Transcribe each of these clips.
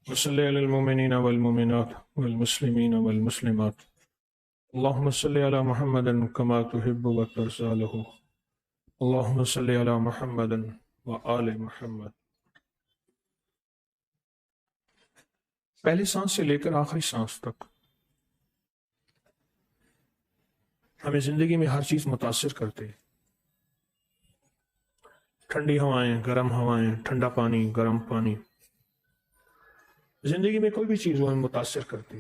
وصلی علی المؤمنین والمؤمنات والمسلمین والمسلمات اللہم صلی علی محمد کما تحب و ترضى له اللہم صلی علی محمد وآل محمد۔ پہلی سانس سے لے کر آخری سانس تک ہمیں زندگی میں ہر چیز متاثر کرتے، ٹھنڈی ہوائیں، گرم ہوائیں، ٹھنڈا پانی، گرم پانی، زندگی میں کوئی بھی چیز وہ ہمیں متاثر کرتی۔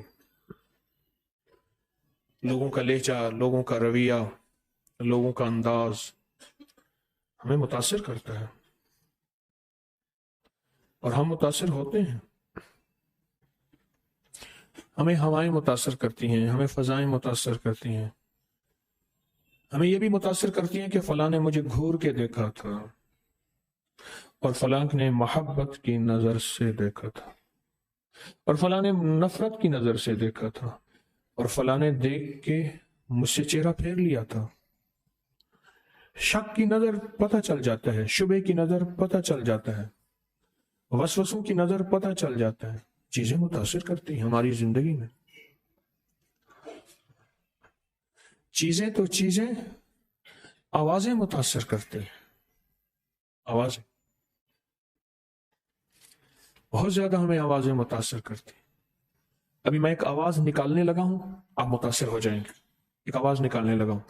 لوگوں کا لہجہ، لوگوں کا رویہ، لوگوں کا انداز ہمیں متاثر کرتا ہے اور ہم متاثر ہوتے ہیں۔ ہمیں ہوائیں متاثر کرتی ہیں، ہمیں فضائیں متاثر کرتی ہیں، ہمیں یہ بھی متاثر کرتی ہیں کہ فلاں نے مجھے گھور کے دیکھا تھا اور فلاں نے محبت کی نظر سے دیکھا تھا اور فلاں نے نفرت کی نظر سے دیکھا تھا اور فلاں نے دیکھ کے مجھ سے چہرہ پھیر لیا تھا۔ شک کی نظر پتہ چل جاتا ہے، شبہ کی نظر پتہ چل جاتا ہے، وسوسوں کی نظر پتہ چل جاتا ہے۔ چیزیں متاثر کرتی ہیں ہماری زندگی میں۔ چیزیں تو چیزیں، آوازیں متاثر کرتے ہیں، آوازیں بہت زیادہ ہمیں آوازیں متاثر کرتی ہیں۔ ابھی میں ایک آواز نکالنے لگا ہوں، آپ متاثر ہو جائیں گے۔ ایک آواز نکالنے لگا ہوں،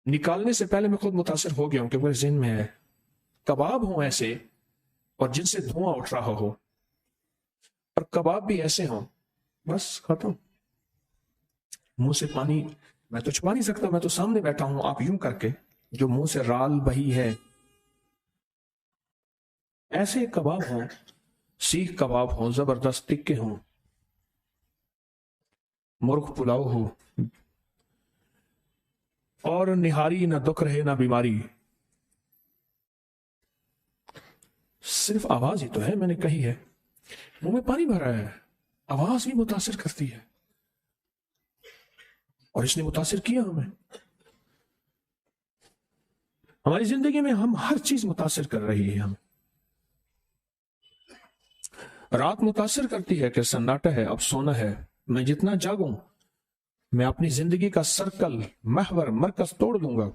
نکالنے سے پہلے میں خود متاثر ہو گیا ہوں کہ میرے ذہن میں ہے کباب ہوں ایسے اور جن سے دھواں اٹھ رہا ہو، اور کباب بھی ایسے ہوں، بس ختم۔ منہ سے پانی میں تو چھپا نہیں سکتا، میں تو سامنے بیٹھا ہوں، آپ یوں کر کے جو منہ سے رال بہی ہے، ایسے کباب ہوں، سیخ کباب ہوں، زبردست ٹکے ہوں، مرغ پلاؤ ہو، اور نہاری نہ دکھ رہے نہ بیماری، صرف آواز ہی تو ہے، میں نے کہی ہے، منہ میں پانی بھرا ہے، آواز بھی متاثر کرتی ہے اور اس نے متاثر کیا ہمیں۔ ہماری زندگی میں ہم ہر چیز متاثر کر رہی ہے ہمیں۔ رات متاثر کرتی ہے کہ سناٹا ہے، اب سونا ہے، میں جتنا جاگوں میں اپنی زندگی کا سرکل، محور، مرکز توڑ دوں گا۔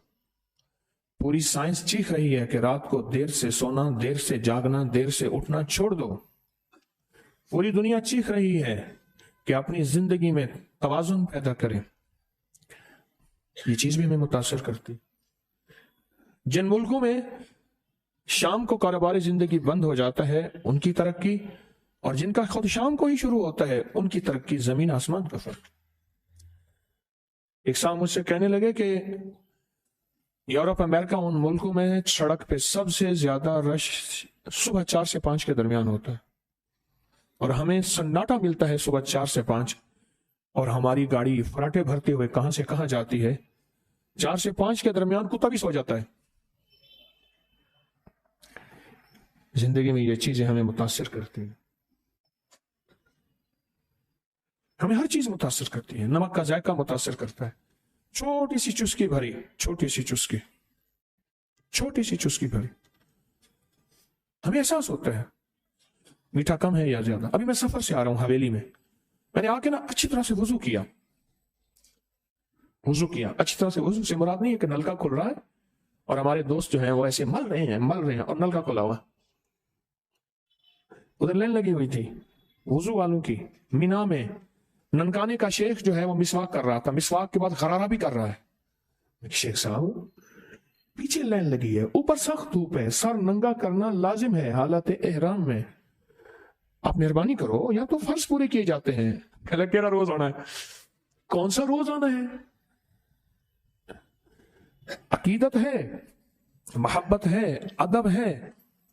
پوری سائنس چیخ رہی ہے کہ رات کو دیر سے سونا، دیر سے جاگنا، دیر سے اٹھنا چھوڑ دو۔ پوری دنیا چیخ رہی ہے کہ اپنی زندگی میں توازن پیدا کریں۔ یہ چیز بھی ہمیں متاثر کرتی۔ جن ملکوں میں شام کو کاروباری زندگی بند ہو جاتا ہے، ان کی ترقی، اور جن کا خود شام کو ہی شروع ہوتا ہے، ان کی ترقی زمین آسمان کا فرق۔ ایک صاحب مجھ سے کہنے لگے کہ یورپ، امریکہ، ان ملکوں میں سڑک پہ سب سے زیادہ رش صبح 4 سے 5 کے درمیان ہوتا ہے، اور ہمیں سناٹا ملتا ہے صبح 4 سے 5، اور ہماری گاڑی فراٹے بھرتے ہوئے کہاں سے کہاں جاتی ہے۔ 4 سے 5 کے درمیان کتا بھی سو جاتا ہے۔ زندگی میں یہ چیزیں ہمیں متاثر کرتی ہیں، ہمیں ہر چیز متاثر کرتی ہے۔ نمک کا ذائقہ متاثر کرتا ہے، چھوٹی سی چسکی بھری، چھوٹی سی چسکی، چھوٹی سی چسکی بھری، ہمیں احساس ہوتا ہے میٹھا کم ہے یا زیادہ۔ ابھی میں سفر سے آ رہا ہوں حویلی میں نے آ کے نا اچھی طرح سے وضو کیا، اچھی طرح سے۔ وضو سے مراد نہیں ہے کہ نلکا کھل رہا ہے اور ہمارے دوست جو ہیں وہ ایسے مل رہے ہیں اور نلکا کھلا ہوا۔ ادھر لائن لگی ہوئی تھی وضو والوں کی، مینا میں ننکانے کا شیخ جو ہے وہ مسواک کر رہا تھا، مسواک کے بعد غرارہ بھی کر رہا ہے۔ شیخ صاحب پیچھے لائن لگی ہے، اوپر سخت دھوپ ہے، سر ننگا کرنا لازم ہے حالت احرام میں، آپ مہربانی کرو، یا تو فرض پورے کیے جاتے ہیں۔ کہنا روز آنا ہے، کون سا روز آنا ہے؟ عقیدت ہے، محبت ہے، ادب ہے،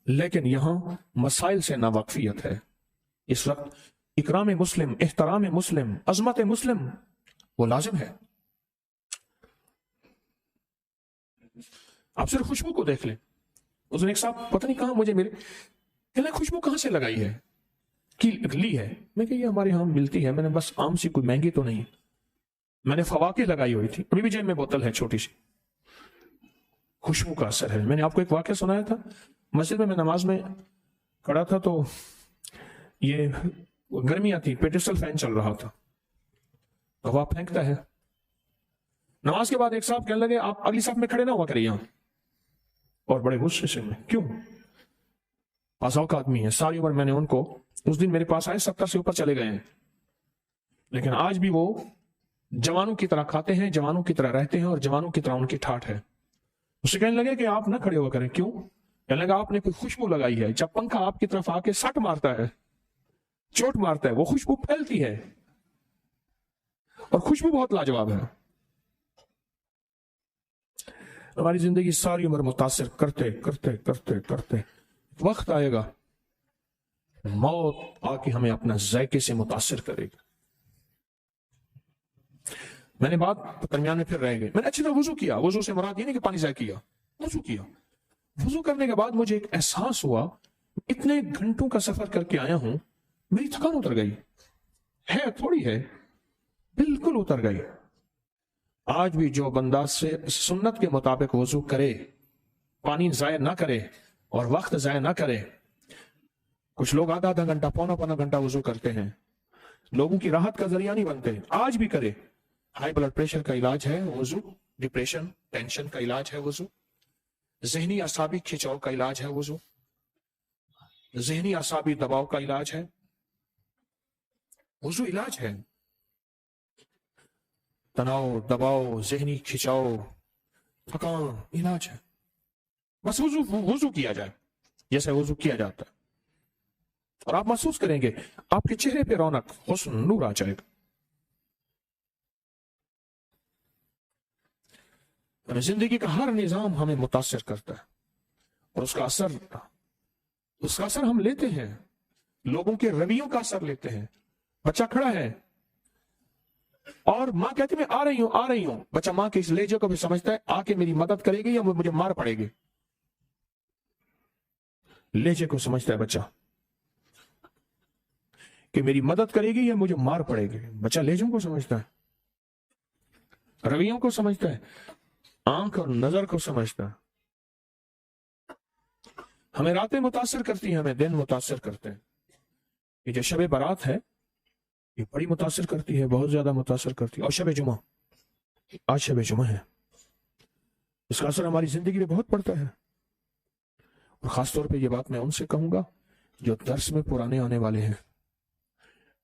لیکن یہاں مسائل سے ناواقفیت ہے۔ اس وقت اکرام مسلم، احترام مسلم، عظمت مسلم وہ لازم ہے۔ آپ صرف خوشبو کو دیکھ لیں۔ اس نے ایک صاحب پتہ نہیں کہاں مجھے میرے کہنے خوشبو کہاں سے لگائی ہے، کی لی ہے؟ میں کہ یہ ہمارے یہاں ملتی ہے، میں نے بس عام سی، کوئی مہنگی تو نہیں، میں نے فواکہ لگائی ہوئی تھی، ابھی بھی جیب میں بوتل ہے چھوٹی سی۔ خوشبو کا اثر ہے. میں نے آپ کو ایک واقعہ سنایا تھا. مسجد میں نماز میں کھڑا تھا تو یہ گرمیاں تھی, پیٹسٹل فین چل رہا تھا, ہوا پھینکتا ہے. نماز کے بعد ایک صاحب کہنے لگے آپ اگلی صف میں کھڑے نہ ہوا کریں یہاں, اور بڑے غصے سے میں کیوں؟ پاساؤ کا آدمی ہے, ساری عمر میں نے ان کو, اس دن میرے پاس آئے 70 سے اوپر چلے گئے ہیں, لیکن آج بھی وہ جوانوں کی طرح کھاتے ہیں, جوانوں کی طرح رہتے ہیں, اور جوانوں کی طرح ان کی ٹھاٹھ ہے. اسے کہنے لگے کہ آپ نہ کھڑے ہوا کریں. کیوں؟ کہنے لگا آپ نے کوئی خوشبو لگائی ہے, جب پنکھا آپ کی طرف آ کے سٹ مارتا ہے, چوٹ مارتا ہے, وہ خوشبو پھیلتی ہے, اور خوشبو بہت لاجواب ہے. ہماری زندگی ساری عمر متاثر کرتے کرتے کرتے کرتے وقت آئے گا, موت آ کے ہمیں اپنا ذائقے سے متاثر کرے گا. میں نے بات درمیان میں پھر رہ گئے. میں نے اچھی طرح وضو کیا. وضو سے مراد یہ نہیں کہ پانی ضائع کیا, وضو کیا. وضو کرنے کے بعد مجھے ایک احساس ہوا, اتنے گھنٹوں کا سفر کر کے آیا ہوں, میری تھکان اتر گئی ہے, تھوڑی ہے, بالکل اتر گئی. آج بھی جو بندہ سے سنت کے مطابق وضو کرے, پانی ضائع نہ کرے اور وقت ضائع نہ کرے. کچھ لوگ آدھا گھنٹہ پونا گھنٹہ وضو کرتے ہیں, لوگوں کی راحت کا ذریعہ نہیں بنتے. آج بھی کرے. ہائی بلڈ پریشر کا علاج ہے وضو, ڈپریشن ٹینشن کا علاج ہے وضو, ذہنی اعصابی کھچاؤ کا علاج ہے وضو, ذہنی اعصابی دباؤ کا علاج ہے وضو. علاج ہے تناؤ, دباؤ, ذہنی کھچاؤ, تھکان, علاج ہے. بس وضو کیا جائے جیسے وضو کیا جاتا ہے, اور آپ محسوس کریں گے آپ کے چہرے پہ رونق, حسن, نور آ جائے گا. زندگی کا ہر نظام ہمیں متاثر کرتا ہے, اور اس کا اثر ہم لیتے ہیں. لوگوں کے رویوں کا اثر لیتے ہیں. بچہ کھڑا ہے اور ماں کہتی میں آ رہی ہوں. بچہ ماں کے اس لہجے کو بھی سمجھتا ہے, آ کے میری مدد کرے گی یا مجھے مار پڑے گی. لہجے کو سمجھتا ہے بچہ کہ میری مدد کرے گی یا مجھے مار پڑے گی. بچہ لہجوں کو سمجھتا ہے, رویوں کو سمجھتا ہے, آنکھ اور نظر کو سمجھتا ہے. ہمیں راتیں متاثر کرتی ہیں, ہمیں دن متاثر کرتے ہیں. یہ جو شب برات ہے یہ بڑی متاثر کرتی ہے, بہت زیادہ متاثر کرتی ہے. اور شب جمعہ, آج شب جمعہ ہے, اس کا اثر ہماری زندگی میں بہت پڑتا ہے. اور خاص طور پہ یہ بات میں ان سے کہوں گا جو درس میں پرانے آنے والے ہیں.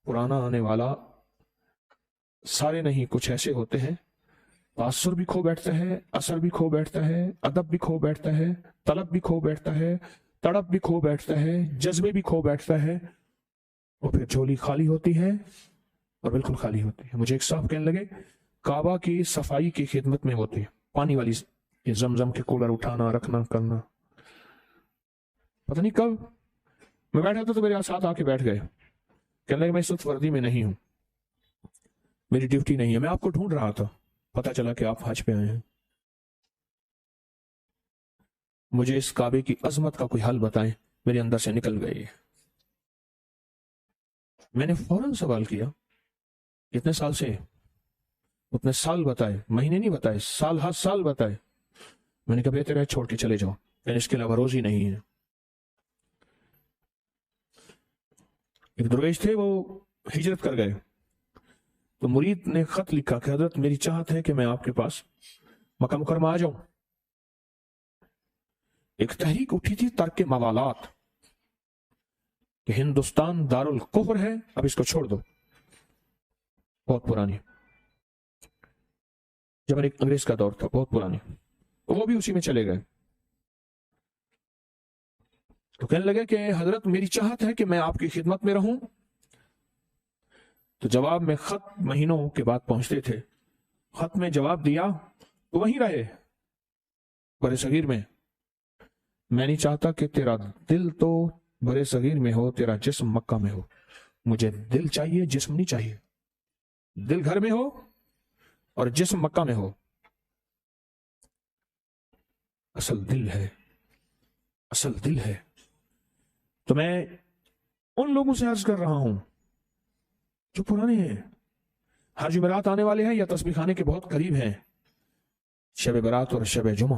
پرانا آنے والا سارے نہیں, کچھ ایسے ہوتے ہیں تاثر بھی کھو بیٹھتا ہے, اثر بھی کھو بیٹھتا ہے, ادب بھی کھو بیٹھتا ہے, طلب بھی کھو بیٹھتا ہے, تڑپ بھی کھو بیٹھتا ہے, جذبے بھی کھو بیٹھتا ہے, اور پھر جھولی خالی ہوتی ہے, اور بالکل خالی ہوتی ہے. مجھے ایک صاحب کہنے لگے کعبہ کی صفائی کی خدمت میں ہوتی ہے, پانی والی یہ زمزم کے کولر اٹھانا رکھنا کرنا. پتہ نہیں کب میں بیٹھا تھا تو میرے ساتھ آ کے بیٹھ گئے. کہنے لگے میں اس وقت وردی میں نہیں ہوں, میری ڈیوٹی نہیں ہے, میں آپ کو ڈھونڈ رہا تھا, پتا چلا کہ آپ حج پہ آئے ہیں. مجھے اس کعبے کی عظمت کا کوئی حل بتائیں. میرے اندر سے نکل گئی. میں نے فوراً سوال کیا کتنے سال سے؟ اتنے سال بتائے, مہینے نہیں بتائے, سال ہر سال بتائے. میں نے کہا بہتر ہے چھوڑ کے چلے جاؤ, اس کے علاوہ روزی نہیں ہے. ایک درویش تھے, وہ ہجرت کر گئے, تو مرید نے خط لکھا کہ حضرت میری چاہت ہے کہ میں آپ کے پاس مکہ مکرمہ آ جاؤں. ایک تحریک اٹھی تھی ترک موالات کہ ہندوستان دارالکفر ہے, اب اس کو چھوڑ دو. بہت پرانی, جب ایک انگریز کا دور تھا, بہت پرانی. وہ بھی اسی میں چلے گئے. تو کہنے لگے کہ حضرت میری چاہت ہے کہ میں آپ کی خدمت میں رہوں. تو جواب میں خط مہینوں کے بعد پہنچتے تھے. خط میں جواب دیا تو وہیں رہے برے صغیر میں. میں نہیں چاہتا کہ تیرا دل تو برے صغیر میں ہو, تیرا جسم مکہ میں ہو. مجھے دل چاہیے, جسم نہیں چاہیے. دل گھر میں ہو اور جسم مکہ میں ہو. اصل دل ہے, اصل دل ہے. تو میں ان لوگوں سے عرض کر رہا ہوں جو پرانے ہیں, ہر جمعرات آنے والے ہیں یا تسبیح خانے کے بہت قریب ہیں. شب برات اور شب جمعہ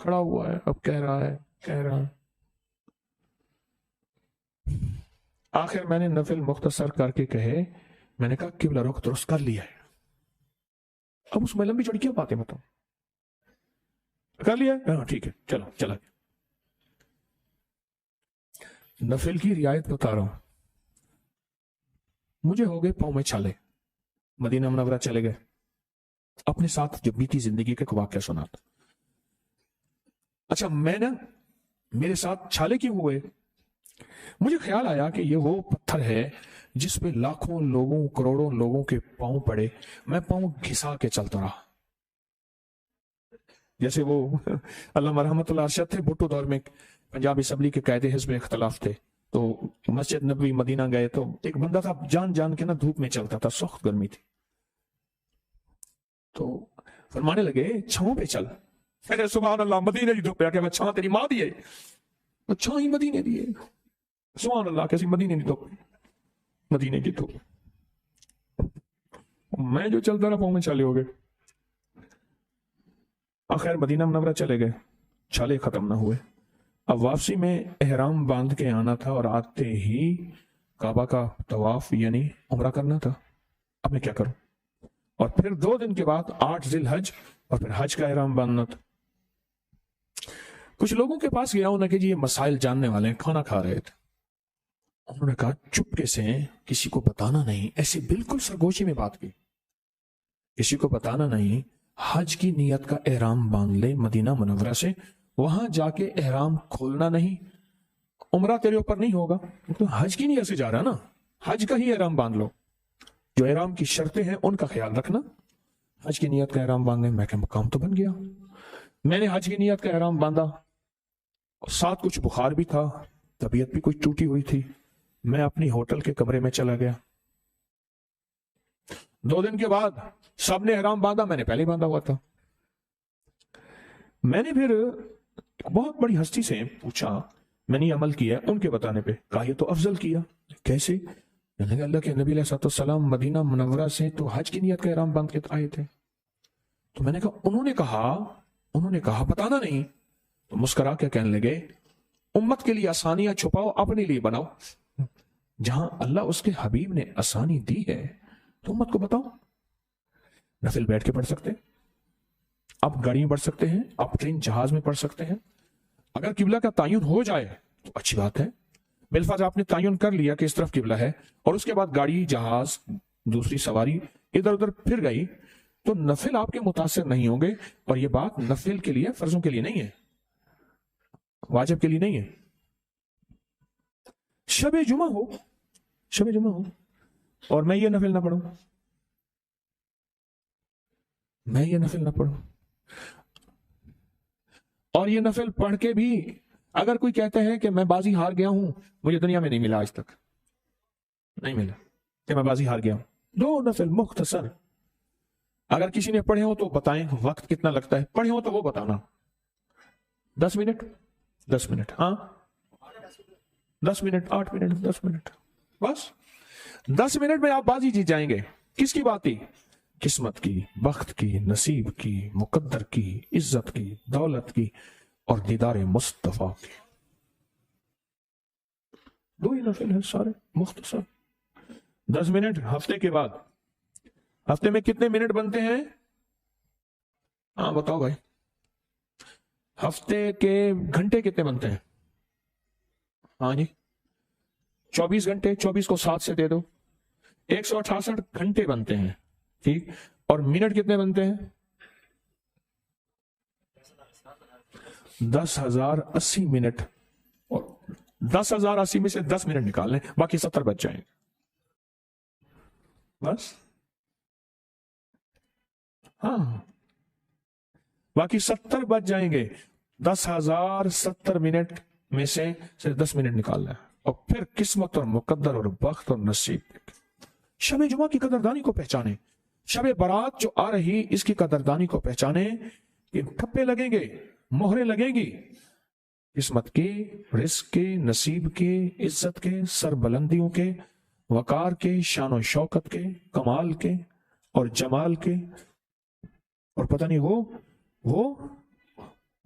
کھڑا ہوا ہے، اب کہہ رہا ہے. آخر میں نے نفل مختصر کر کے کہے، میں نے کہا قبلہ رخ درست کر لیا ہے. اب اس میں لمبی چوڑی کیا باتیں بتاؤں، کر لیا ہے، ہاں ٹھیک ہے چلو چلا گیا. نفل کی رعایت بتا رہا ہوں. مجھے ہو گئے پاؤں میں چھالے، مدینہ منورہ چلے گئے. اپنے ساتھ جب بیتی زندگی کے واقعہ سناتا. اچھا میں نا، میرے ساتھ چھالے کیوں ہوئے؟ مجھے خیال آیا کہ یہ وہ پتھر ہے جس پہ لاکھوں لوگوں کروڑوں لوگوں کے پاؤں پڑے، میں پاؤں گھسا کے چلتا رہا. جیسے وہ علامہ رحمت اللہ ارشد تھے، بھٹو دور میں پنجاب اسمبلی کے قائد حزب اختلاف تھے، تو مسجد نبوی مدینہ گئے تو ایک بندہ تھا جان جان کے نا دھوپ میں چلتا تھا، سخت گرمی تھی، تو فرمانے لگے چھاؤں پہ چل. سبحان اللہ، مدینے کی دھوپ پہ آ کے چھاں تیری ماں دیے، چھاں ہی مدینے دیے. سبحان اللہ، کیسی مدینے کی دھوپ، مدینے کی دھوپ. میں جو چلتا رہا پاؤں میں چھالے ہو گئے. آخر مدینہ منورہ چلے گئے، چھالے ختم نہ ہوئے. اب واپسی میں احرام باندھ کے آنا تھا اور آتے ہی کعبہ کا طواف یعنی عمرہ کرنا تھا. اب میں کیا کروں؟ اور پھر 2 دن کے بعد 8 ذی الحج اور پھر حج کا احرام باندھنا تھا. کچھ لوگوں کے پاس گیا ہوں کہ جی یہ مسائل جاننے والے ہیں، کھانا کھا رہے تھے. انہوں نے کہا چپکے سے کسی کو بتانا نہیں، ایسی بالکل سرگوشی میں بات کی، کسی کو بتانا نہیں، حج کی نیت کا احرام باندھ لے مدینہ منورہ سے، وہاں جا کے احرام کھولنا نہیں، عمرہ تیرے اوپر نہیں ہوگا، تو حج کی نیت سے جا رہا نا، حج کا ہی احرام باندھ لو، جو احرام کی شرطیں ہیں ان کا خیال رکھنا. حج کی نیت کا احرام باندھنے میں کہ مقام تو بن گیا. میں نے حج کی نیت کا احرام باندھا، ساتھ کچھ بخار بھی تھا، طبیعت بھی کچھ ٹوٹی ہوئی تھی. میں اپنی ہوٹل کے کمرے میں چلا گیا. 2 دن کے بعد سب نے احرام باندھا، میں نے پہلے باندھا ہوا تھا. میں نے پھر بہت بڑی ہستی سے پوچھا، میں نے عمل کیا ان کے بتانے پہ، کہا یہ تو افضل کیا. کیسے؟ میں نے کہا اللہ کے نبی علیہ السلام مدینہ منورہ سے تو حج کی نیت کا احرام باندھ کے آئے تھے. تو میں نے کہا انہوں نے کہا بتانا نہیں. تو مسکرا کے کہنے لگے امت کے لیے آسانیاں چھپاؤ، اپنے لیے بناؤ. جہاں اللہ اس کے حبیب نے آسانی دی ہے تو امت کو بتاؤ. نفل بیٹھ کے پڑھ سکتے، آپ گاڑی میں پڑھ سکتے ہیں، آپ ٹرین جہاز میں پڑھ سکتے ہیں. اگر قبلہ کا تعین ہو جائے تو اچھی بات ہے، بالفاظ آپ نے تعین کر لیا کہ اس طرف قبلہ ہے، اور اس کے بعد گاڑی جہاز دوسری سواری ادھر ادھر پھر گئی تو نفل آپ کے متاثر نہیں ہوں گے. اور یہ بات نفل کے لیے، فرضوں کے لیے نہیں ہے، واجب کے لیے نہیں ہے. شب جمعہ ہو اور میں یہ نفل نہ پڑھوں، اور یہ نفل پڑھ کے بھی اگر کوئی کہتا ہے کہ میں بازی ہار گیا ہوں، مجھے دنیا میں نہیں ملا، آج تک نہیں ملا کہ میں بازی ہار گیا ہوں. 2 نفل مختصر، اگر کسی نے پڑھے ہو تو بتائیں وقت کتنا لگتا ہے، پڑھے ہو تو وہ بتانا. 10 منٹ، ہاں 10 منٹ، 8 منٹ، 10 منٹ، بس 10 منٹ میں آپ بازی جیت جائیں گے. کس کی بات؟ قسمت کی، بخت کی، نصیب کی، مقدر کی، عزت کی، دولت کی اور دیدار مصطفیٰ کی. 2 ہی نفل ہیں سارے مختصر. 10 منٹ ہفتے کے بعد. ہفتے میں کتنے منٹ بنتے ہیں؟ ہاں بتاؤ بھائی، ہفتے کے گھنٹے کتنے بنتے ہیں؟ ہاں جی 24 گھنٹے، 24 کو 7 سے دے دو، 168 گھنٹے بنتے ہیں. ٹھیک، اور منٹ کتنے بنتے ہیں؟ 10,080 منٹ. اور 10,080 میں سے 10 منٹ نکال لیں، باقی 70 بچ جائیں گے. بس ہاں باقی 70 بچ جائیں گے. 10,070 منٹ میں سے صرف 10 منٹ نکالنا ہے، اور پھر قسمت اور مقدر اور بخت اور نصیب. شب جمعہ کی قدردانی کو پہچانے، شب برات جو آ رہی اس کی قدردانی کو پہچانے. کہ ٹھپے لگیں گے، مہریں لگیں گی، قسمت کے، رزق کے، نصیب کے، عزت کے، سربلندیوں کے، وقار کے، شان و شوکت کے، کمال کے اور جمال کے. اور پتہ نہیں وہ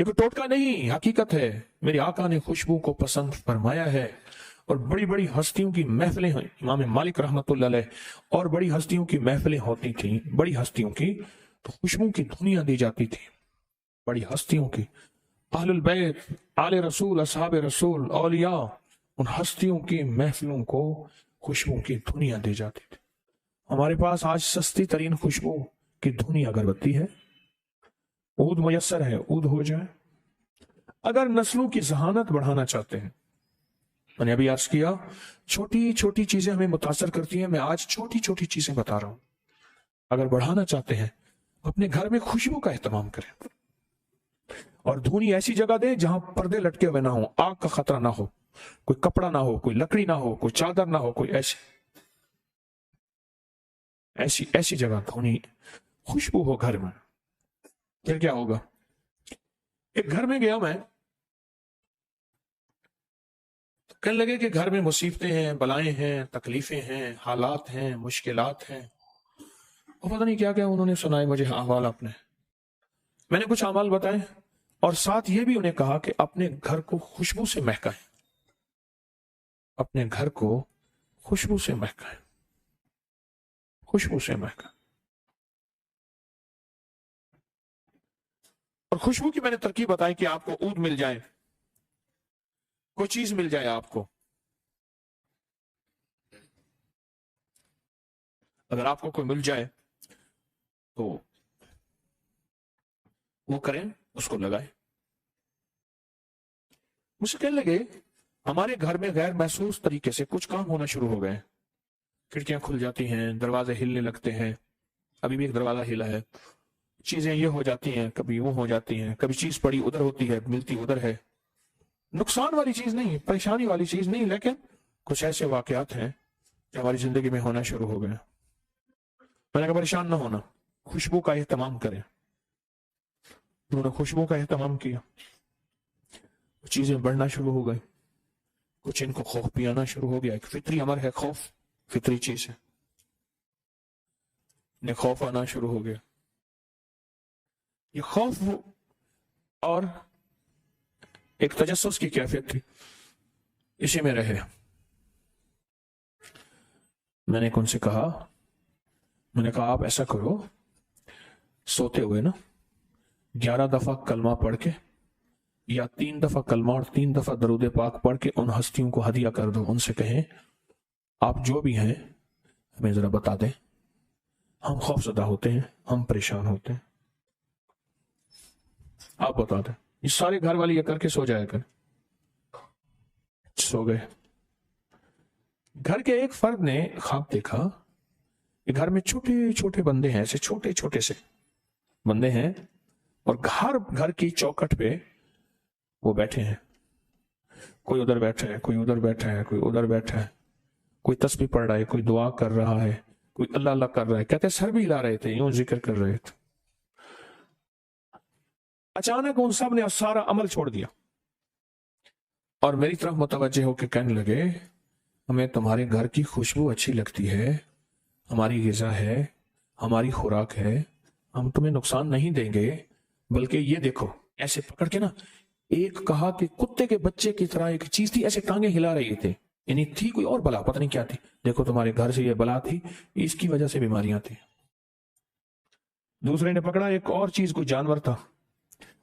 یہ کوئی ٹوٹکا نہیں، حقیقت ہے۔ میرے آقا نے خوشبو کو پسند فرمایا ہے، اور بڑی بڑی ہستیوں کی محفلیں ہیں، امام مالک رحمت اللہ علیہ، اور بڑی ہستیوں کی محفلیں ہوتی تھیں، بڑی ہستیوں کی، تو خوشبو کی دھنیاں دی جاتی تھی بڑی ہستیوں کی، اہل البیت، آل رسول، اصحاب رسول، اولیاء، ان ہستیوں کی محفلوں کو خوشبو کی دھنیاں دی جاتی تھی۔ ہمارے پاس آج سستی ترین خوشبو کی دھنی اگربتی ہے، عود میسر ہے، عود ہو جائے۔ اگر نسلوں کی ذہانت بڑھانا چاہتے ہیں، میں نے ابھی عرض کیا چھوٹی چھوٹی چیزیں ہمیں متاثر کرتی ہیں، میں آج چھوٹی چھوٹی چیزیں بتا رہا ہوں۔ اگر بڑھانا چاہتے ہیں اپنے گھر میں خوشبو کا اہتمام کریں، اور دھونی ایسی جگہ دیں جہاں پردے لٹکے ہوئے نہ ہوں، آگ کا خطرہ نہ ہو، کوئی کپڑا نہ ہو، کوئی لکڑی نہ ہو، کوئی چادر نہ ہو، کوئی ایسی جگہ دھونی خوشبو ہو گھر میں۔ پھر کیا ہوگا؟ ایک گھر میں گیا میں، کہنے لگے کہ گھر میں مصیبتیں ہیں، بلائیں ہیں، تکلیفیں ہیں، حالات ہیں، مشکلات ہیں، اور پتہ نہیں کیا کیا انہوں نے سنائے مجھے احوال اپنے۔ میں نے کچھ اعمال بتائے، اور ساتھ یہ بھی انہیں کہا کہ اپنے گھر کو خوشبو سے مہکائیں، اپنے گھر کو خوشبو سے مہکائیں، خوشبو سے مہکائیں۔ اور خوشبو کی میں نے ترکیب بتائی کہ آپ کو عود مل جائے، کوئی چیز مل جائے آپ کو، اگر آپ کو کوئی مل جائے تو وہ کریں، اس کو لگائیں۔ مجھ سے کہنے لگے ہمارے گھر میں غیر محسوس طریقے سے کچھ کام ہونا شروع ہو گئے، کھڑکیاں کھل جاتی ہیں، دروازے ہلنے لگتے ہیں، ابھی بھی ایک دروازہ ہلا ہے، چیزیں یہ ہو جاتی ہیں، کبھی وہ ہو جاتی ہیں، کبھی چیز پڑی ادھر ہوتی ہے، ملتی ادھر ہے۔ نقصان والی چیز نہیں، پریشانی والی چیز نہیں، لیکن کچھ ایسے واقعات ہیں جو ہماری زندگی میں ہونا شروع ہو گئے۔ میں نے کہا پریشان نہ ہونا، خوشبو کا اہتمام کریں۔ انہوں نے خوشبو کا اہتمام کیا، چیزیں بڑھنا شروع ہو گئی، کچھ ان کو خوف بھی آنا شروع ہو گیا۔ ایک فطری امر ہے خوف، فطری چیز ہے، انہیں خوف آنا شروع ہو گیا۔ یہ خوف اور ایک تجسس کی کیفیت تھی، اسی میں رہے۔ میں نے ان سے کہا، میں نے کہا آپ ایسا کرو، سوتے ہوئے نا 11 دفعہ کلمہ پڑھ کے، یا 3 دفعہ کلمہ اور 3 دفعہ درود پاک پڑھ کے ان ہستیوں کو ہدیہ کر دو، ان سے کہیں آپ جو بھی ہیں ہمیں ذرا بتا دیں، ہم خوف زدہ ہوتے ہیں، ہم پریشان ہوتے ہیں، آپ بتا دیں۔ یہ سارے گھر والے یہ کر کے سو جایا کر۔ سو گئے۔ گھر کے ایک فرد نے خواب دیکھا کہ گھر میں چھوٹے چھوٹے بندے ہیں، ایسے چھوٹے چھوٹے سے بندے ہیں، اور گھر کی چوکھٹ پہ وہ بیٹھے ہیں، کوئی ادھر بیٹھا ہے، کوئی ادھر بیٹھا ہے، کوئی ادھر بیٹھا ہے، کوئی تسبیح پڑھ رہا ہے، کوئی دعا کر رہا ہے، کوئی اللہ اللہ کر رہا ہے، کہتے سر بھی ہلا رہے تھے، یوں ذکر کر رہے تھے۔ اچانک ان سب نے سارا عمل چھوڑ دیا اور میری طرف متوجہ ہو کے کہنے لگے ہمیں تمہارے گھر کی خوشبو اچھی لگتی ہے، ہماری غذا ہے، ہماری خوراک ہے، ہم تمہیں نقصان نہیں دیں گے، بلکہ یہ دیکھو، ایسے پکڑ کے نا، ایک کہا کہ کتے کے بچے کی طرح ایک چیز تھی، ایسے ٹانگیں ہلا رہی تھے، یعنی تھی کوئی اور بلا، پتہ نہیں کیا تھی، دیکھو تمہارے گھر سے یہ بلا تھی، اس کی وجہ سے بیماریاں تھی۔ دوسرے نے پکڑا ایک اور چیز، کوئی جانور تھا،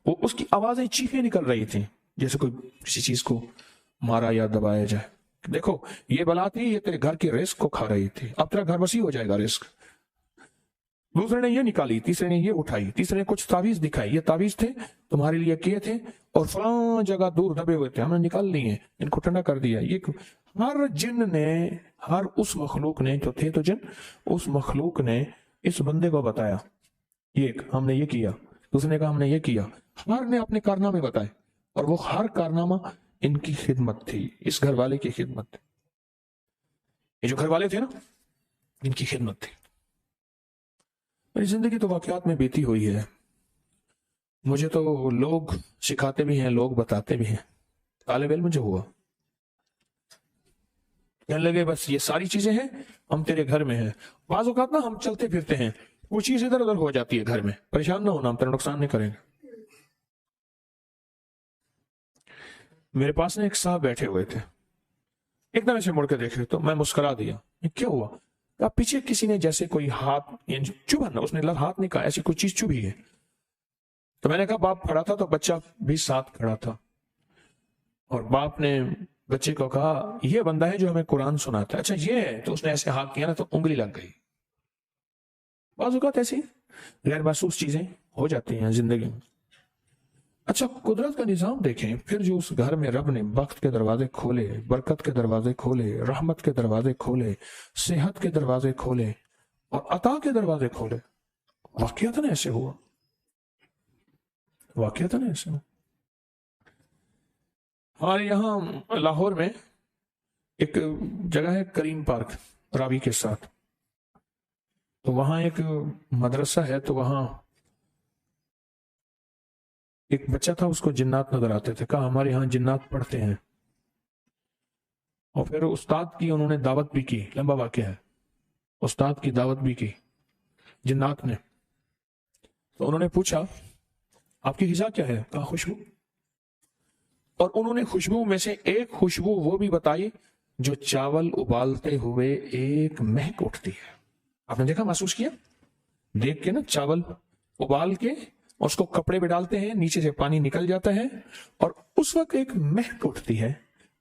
وہ اس کی آوازیں چیخیں نکل رہی تھیں جیسے کوئی کسی چیز کو مارا یا دبایا جائے، دیکھو یہ بلا تھی، یہ تیرے گھر کی رزق کو کھا رہی تھی، اب تیرا گھر وسیع ہو جائے گا رزق۔ دوسرے نے یہ نکالی، تیسرے نے یہ اٹھائی، تیسرے نے کچھ تعویذ دکھائی، یہ تعویذ تھے تمہارے لیے کیے تھے اور فلاں جگہ دور دبے ہوئے تھے، ہم نے نکال لیے، ان کو ٹھنڈا کر دیا۔ یہ ہر جن نے، ہر اس مخلوق نے، جو تھے تو جن، اس مخلوق نے اس بندے کو بتایا، یہ ہم نے یہ کیا، دوسرے نے کہا ہم نے یہ کیا، ہر نے اپنے کارنامے بتائے، اور وہ ہر کارنامہ ان کی خدمت تھی، اس گھر والے کی خدمت تھی، یہ جو گھر والے تھے نا، ان کی خدمت تھی۔ میری زندگی تو واقعات میں بیتی ہوئی ہے، مجھے تو لوگ سکھاتے بھی ہیں، لوگ بتاتے بھی ہیں، طالب علم جو ہوا کہنے لگے بس یہ ساری چیزیں ہیں، ہم تیرے گھر میں ہیں، بعض اوقات نا ہم چلتے پھرتے ہیں، وہ چیز ادھر ادھر ہو جاتی ہے گھر میں، پریشان نہ ہونا، ہم تیرا نقصان نہیں کریں گے۔ میرے پاس نا ایک صاحب بیٹھے ہوئے تھے، ایک دم ایسے مڑ کے دیکھے تو میں مسکرا دیا، یہ کیا ہوا؟ کہا پیچھے کسی نے جیسے کوئی ہاتھ چبھا نا، اس نے ہاتھ نہیں کہا، ایسی کوئی چیز چبھی ہے۔ تو میں نے کہا باپ کھڑا تھا تو بچہ بھی ساتھ کھڑا تھا، اور باپ نے بچے کو کہا یہ بندہ ہے جو ہمیں قرآن سناتا ہے، اچھا یہ ہے؟ تو اس نے ایسے ہاتھ کیا نا تو انگلی لگ گئی۔ بعض اوقات ایسی غیر محسوس چیزیں ہو جاتی ہیں زندگی میں۔ اچھا قدرت کا نظام دیکھیں، پھر جو اس گھر میں رب نے بخت کے دروازے کھولے، برکت کے دروازے کھولے، رحمت کے دروازے کھولے، صحت کے دروازے کھولے اور عطا کے دروازے کھولے، واقعات نا ایسے ہوا، واقعات نا ایسے ہوا۔ ہمارے یہاں لاہور میں ایک جگہ ہے کریم پارک راوی کے ساتھ، تو وہاں ایک مدرسہ ہے، تو وہاں ایک بچہ تھا، اس کو جنات نظر آتے تھے، کہا ہمارے یہاں جنات پڑھتے ہیں، اور پھر استاد کی انہوں نے دعوت بھی کی، لمبا واقعہ ہے، استاد کی دعوت بھی کی جنات نے۔ تو انہوں نے پوچھا آپ کی غذا کیا ہے؟ کہا خوشبو، اور انہوں نے خوشبو میں سے ایک خوشبو وہ بھی بتائی جو چاول ابالتے ہوئے ایک مہک اٹھتی ہے۔ آپ نے دیکھا، محسوس کیا؟ دیکھ کے نا، چاول ابال کے اور اس کو کپڑے پہ ڈالتے ہیں، نیچے سے پانی نکل جاتا ہے اور اس وقت ایک مہک اٹھتی ہے،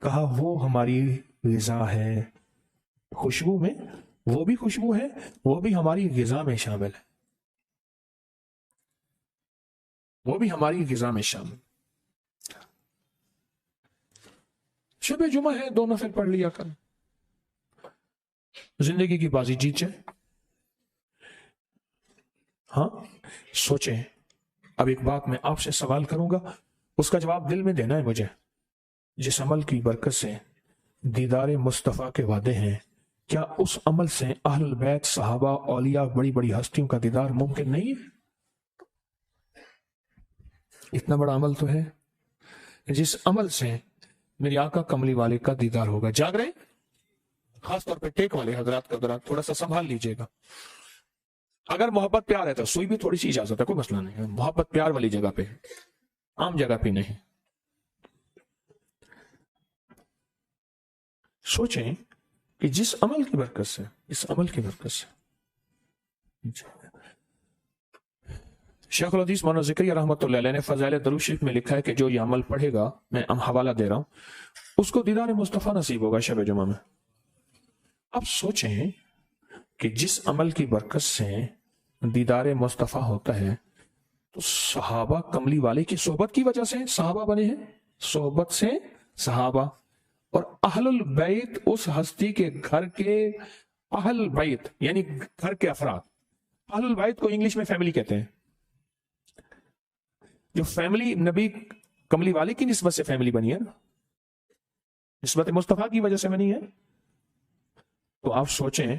کہا وہ ہماری غذا ہے، خوشبو میں وہ بھی خوشبو ہے، وہ بھی ہماری غذا میں شامل ہے، وہ بھی ہماری غذا میں شامل۔ شب جمعہ ہے، 2 نفل پڑھ لیا کر، زندگی کی بازی جیت جائے۔ ہاں سوچیں، اب ایک بات میں آپ سے سوال کروں گا، اس کا جواب دل میں دینا ہے مجھے۔ جس عمل کی برکت سے دیدار مصطفیٰ کے وعدے ہیں، کیا اس عمل سے اہل البیت، صحابہ، اولیاء، بڑی بڑی ہستیوں کا دیدار ممکن نہیں ہے؟ اتنا بڑا عمل تو ہے جس عمل سے میری آقا کملی والے کا دیدار ہوگا۔ جاگ رہے؟ خاص طور پہ ٹیک والے حضرات کا ذرا تھوڑا سا سنبھال لیجئے گا۔ اگر محبت پیار ہے تو سوئی بھی تھوڑی سی اجازت ہے، کوئی مسئلہ نہیں ہے، محبت پیار والی جگہ پہ، عام جگہ پہ نہیں۔ سوچیں کہ جس عمل کی برکت سے، اس عمل کی برکت سے شیخ الحدیث مولانا زکریا رحمۃ اللہ علیہ نے فضائل درود شریف میں لکھا ہے کہ جو یہ عمل پڑھے گا، میں حوالہ دے رہا ہوں، اس کو دیدار مصطفیٰ نصیب ہوگا شب جمعہ میں۔ اب سوچیں کہ جس عمل کی برکت سے دیدار مصطفیٰ ہوتا ہے، تو صحابہ کملی والے کی صحبت کی وجہ سے صحابہ بنے ہیں، صحبت سے صحابہ، اور اہل البیت اس ہستی کے گھر کے، اہل البیت یعنی گھر کے افراد، اہل البیت کو انگلش میں فیملی کہتے ہیں، جو فیملی نبی کملی والے کی نسبت سے فیملی بنی ہے نا، نسبت مصطفیٰ کی وجہ سے بنی ہے۔ تو آپ سوچیں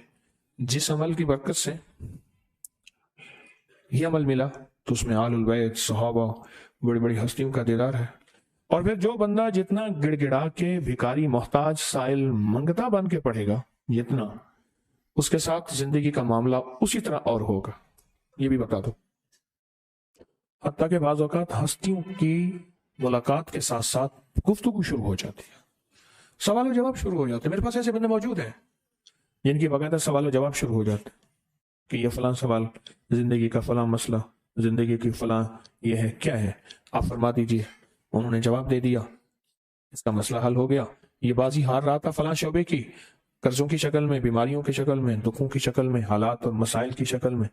جس عمل کی برکت سے یہ عمل ملا، تو اس میں آل البیت، صحابہ، بڑی بڑی ہستیوں کا دیدار ہے۔ اور پھر جو بندہ جتنا گڑ گڑا کے بھکاری، محتاج، سائل، منگتا بن کے پڑھے گا، جتنا اس کے ساتھ زندگی کا معاملہ اسی طرح اور ہوگا، یہ بھی بتا دو۔ حتیٰ کہ بعض اوقات ہستیوں کی ملاقات کے ساتھ ساتھ گفتگو شروع ہو جاتی ہے، سوال و جواب شروع ہو جاتے ہیں۔ میرے پاس ایسے بندے موجود ہیں جن کی باقاعدہ سوال و جواب شروع ہو جاتے ہیں کہ یہ فلاں سوال، زندگی کا فلاں مسئلہ، زندگی کی فلاں یہ ہے، کیا ہے آپ فرما دیجئے۔ انہوں نے جواب دے دیا، اس کا مسئلہ حل ہو گیا۔ یہ بازی ہار رہا تھا فلاں شعبے کی، قرضوں کی شکل میں، بیماریوں کی شکل میں، دکھوں کی شکل میں، حالات اور مسائل کی شکل میں،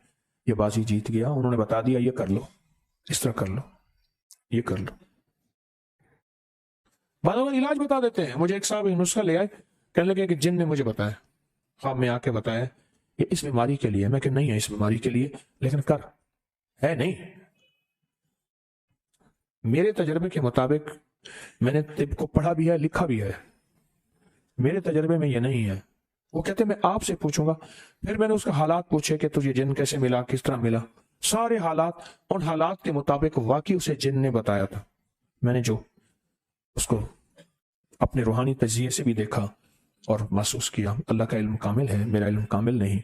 یہ بازی جیت گیا۔ انہوں نے بتا دیا یہ کر لو، اس طرح کر لو، یہ کر لو۔ بعض اوقات علاج بتا دیتے ہیں۔ مجھے ایک صاحب نسخہ لے آئے، کہنے لگے کہ جن نے مجھے بتایا، خواب میں آ کے بتایا یہ اس بیماری کے لیے۔ میں کہ نہیں ہے اس بیماری کے لیے، لیکن کر ہے نہیں۔ میرے تجربے کے مطابق، میں نے طب کو پڑھا بھی ہے، لکھا بھی ہے، میرے تجربے میں یہ نہیں ہے۔ وہ کہتے میں آپ سے پوچھوں گا۔ پھر میں نے اس کا حالات پوچھے کہ تجھے جن کیسے ملا، کس طرح ملا، سارے حالات، ان حالات کے مطابق واقعی اسے جن نے بتایا تھا۔ میں نے جو اس کو اپنے روحانی تجزیے سے بھی دیکھا اور محسوس کیا۔ اللہ کا علم کامل ہے، میرا علم کامل نہیں۔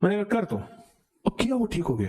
میں نے کہا کر دو، اور کیا، وہ ٹھیک ہو گیا۔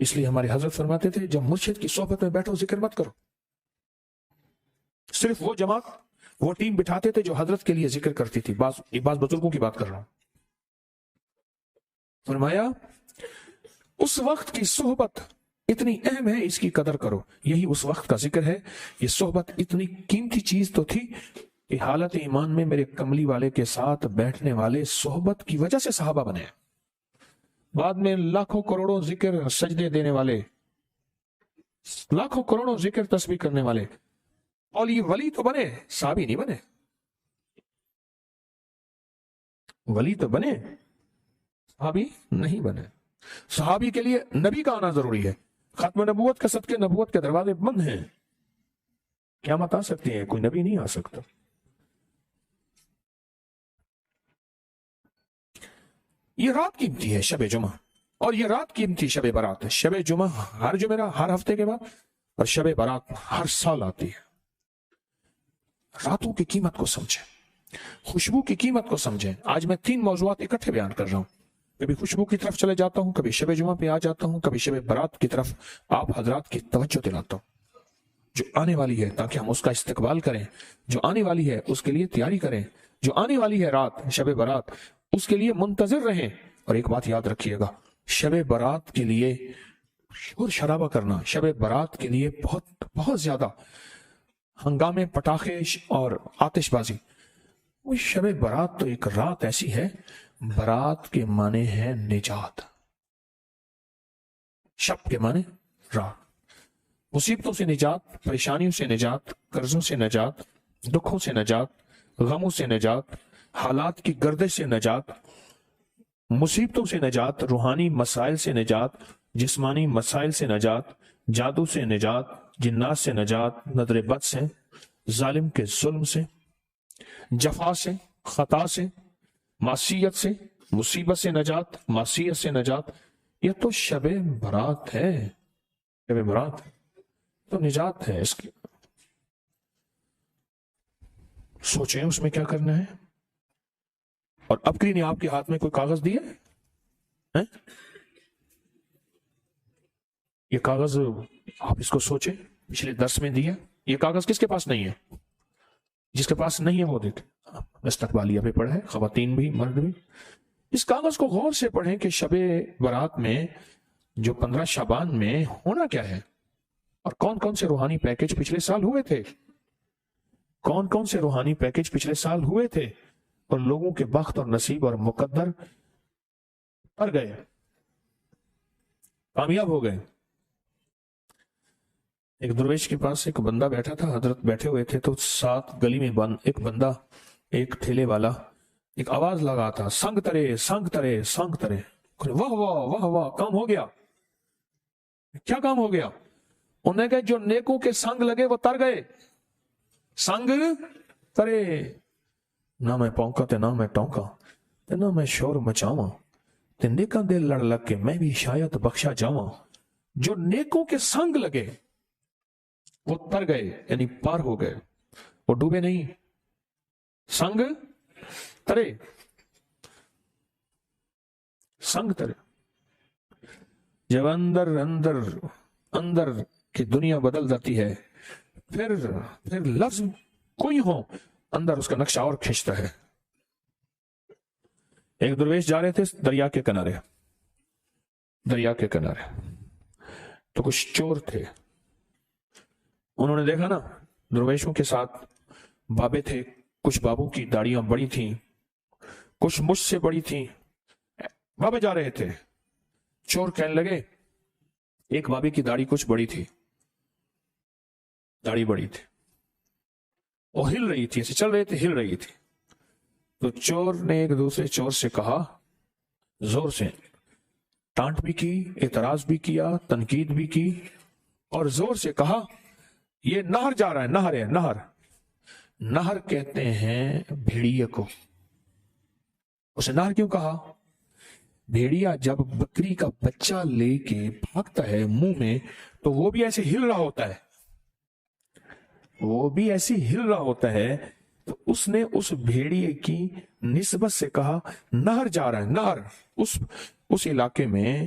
اس لیے ہمارے حضرت فرماتے تھے جب مرشد کی صحبت میں بیٹھو ذکر مت کرو. صرف وہ جماعت وہ ٹیم بٹھاتے تھے جو حضرت کے لیے ذکر کرتی تھی. بعض بزرگوں کی بات کر رہا ہوں. فرمایا اس وقت کی صحبت اتنی اہم ہے, اس کی قدر کرو. یہی اس وقت کا ذکر ہے. یہ صحبت اتنی قیمتی چیز تو تھی کہ حالت ایمان میں میرے کملی والے کے ساتھ بیٹھنے والے صحبت کی وجہ سے صحابہ بنے. بعد میں لاکھوں کروڑوں ذکر سجدے دینے والے, لاکھوں کروڑوں ذکر تسبیح کرنے والے اور یہ ولی تو بنے, صحابی نہیں بنے. ولی تو بنے, صحابی نہیں بنے. صحابی کے لیے نبی کا آنا ضروری ہے. ختم نبوت کا صدقے نبوت کے دروازے بند ہیں. قیامت آ سکتی ہے, کوئی نبی نہیں آ سکتا. یہ رات قیمتی ہے شب جمعہ, اور یہ رات قیمتی شب برات ہے. شب جمعہ ہر جمعہ ہر ہفتے کے بعد, اور شب برات ہر سال آتی ہے. راتوں کی قیمت کو سمجھیں, خوشبو کی قیمت کو سمجھیں. آج میں 3 موضوعات اکٹھے بیان کر رہا ہوں. کبھی خوشبو کی طرف چلے جاتا ہوں, کبھی شب جمعہ پہ آ جاتا ہوں, کبھی شب برات کی طرف آپ حضرات کی توجہ دلاتا ہوں. جو آنے والی ہے تاکہ ہم اس کا استقبال کریں, جو آنے والی ہے اس کے لیے تیاری کریں, جو آنے والی ہے رات شب برات اس کے لیے منتظر رہیں. اور ایک بات یاد رکھیے گا, شب برات کے لیے شور شرابہ کرنا, شب برات کے لیے بہت بہت زیادہ ہنگامے, پٹاخے اور آتش بازی. وہ شب برات تو ایک رات ایسی ہے, برات کے معنی ہے نجات, شب کے معنی رات. مصیبتوں سے نجات, پریشانیوں سے نجات, قرضوں سے نجات, دکھوں سے نجات, غموں سے نجات, حالات کی گردش سے نجات, مصیبتوں سے نجات, روحانی مسائل سے نجات, جسمانی مسائل سے نجات, جادو سے نجات, جنات سے نجات, نظر بد سے, ظالم کے ظلم سے, جفا سے, خطا سے, معصیت سے, مصیبت سے نجات, معصیت سے نجات. یہ تو شب برات ہے, شب برات تو نجات ہے اس کی. سوچیں اس میں کیا کرنا ہے. اور اب کی نے آپ کے ہاتھ میں کوئی کاغذ دیا, یہ کاغذ آپ اس کو سوچیں, پچھلے درس میں دیا. یہ کاغذ کس کے پاس نہیں ہے؟ جس کے پاس نہیں ہے وہ دیکھ. استقبالیہ پہ پڑھیں, خواتین بھی مرد بھی. اس کاغذ کو غور سے پڑھیں کہ شب برات میں جو 15 شعبان میں ہونا کیا ہے, اور کون کون سے روحانی پیکج پچھلے سال ہوئے تھے, کون کون سے روحانی پیکج پچھلے سال ہوئے تھے, اور لوگوں کے بخت اور نصیب اور مقدر پر گئے, کامیاب ہو گئے. ایک درویش کے پاس ایک بندہ بیٹھا تھا, حضرت بیٹھے ہوئے تھے, تو ساتھ گلی میں بند ایک بندہ, ایک ٹھیلے والا ایک آواز لگا تھا, سنگ ترے سنگ ترے سنگ ترے. واہ واہ واہ واہ, کام ہو گیا. کیا کام ہو گیا؟ انہیں کہ جو نیکوں کے سنگ لگے وہ تر گئے. سنگ ترے, نہ میں پونکا تے نہ میں ٹونکا تے نہ میں شور مچاواں, تے نیکاں دے لڑ لگ کے میں بھی شاید بخشا جاواں. جو نیکوں کے سنگ لگے وہ تر گئے, یعنی پار ہو گئے, وہ ڈوبے نہیں. سنگ ترے, سنگ ترے. جب اندر اندر اندر کی دنیا بدل جاتی ہے, پھر لفظ کوئی ہو, اندر اس کا نقشہ اور کھینچتا ہے. ایک درویش جا رہے تھے دریا کے کنارے, دریا کے کنارے, تو کچھ چور تھے. انہوں نے دیکھا نا, درویشوں کے ساتھ بابے تھے, کچھ بابوں کی داڑیاں بڑی تھیں, کچھ مجھ سے بڑی تھیں. بابے جا رہے تھے, چور کہنے لگے, ایک بابے کی داڑھی کچھ بڑی تھی, داڑھی بڑی تھی, وہ ہل رہی تھی, ایسے چل رہے تھے, ہل رہی تھی. تو چور نے ایک دوسرے چور سے کہا, زور سے ٹانٹ بھی کی, اعتراض بھی کیا, تنقید بھی کی, اور زور سے کہا, یہ نہر جا رہا ہے, نہر ہے, نہر. نہر کہتے ہیں بھیڑیے کو. اسے نہر کیوں کہا؟ بھیڑیا جب بکری کا بچہ لے کے بھاگتا ہے منہ میں, تو وہ بھی ایسے ہل رہا ہوتا ہے, وہ بھی ایسے ہل رہا ہوتا ہے. تو اس نے اس بھیڑیے کی نسبت سے کہا, نہر جا رہا ہے, نہر. اس علاقے میں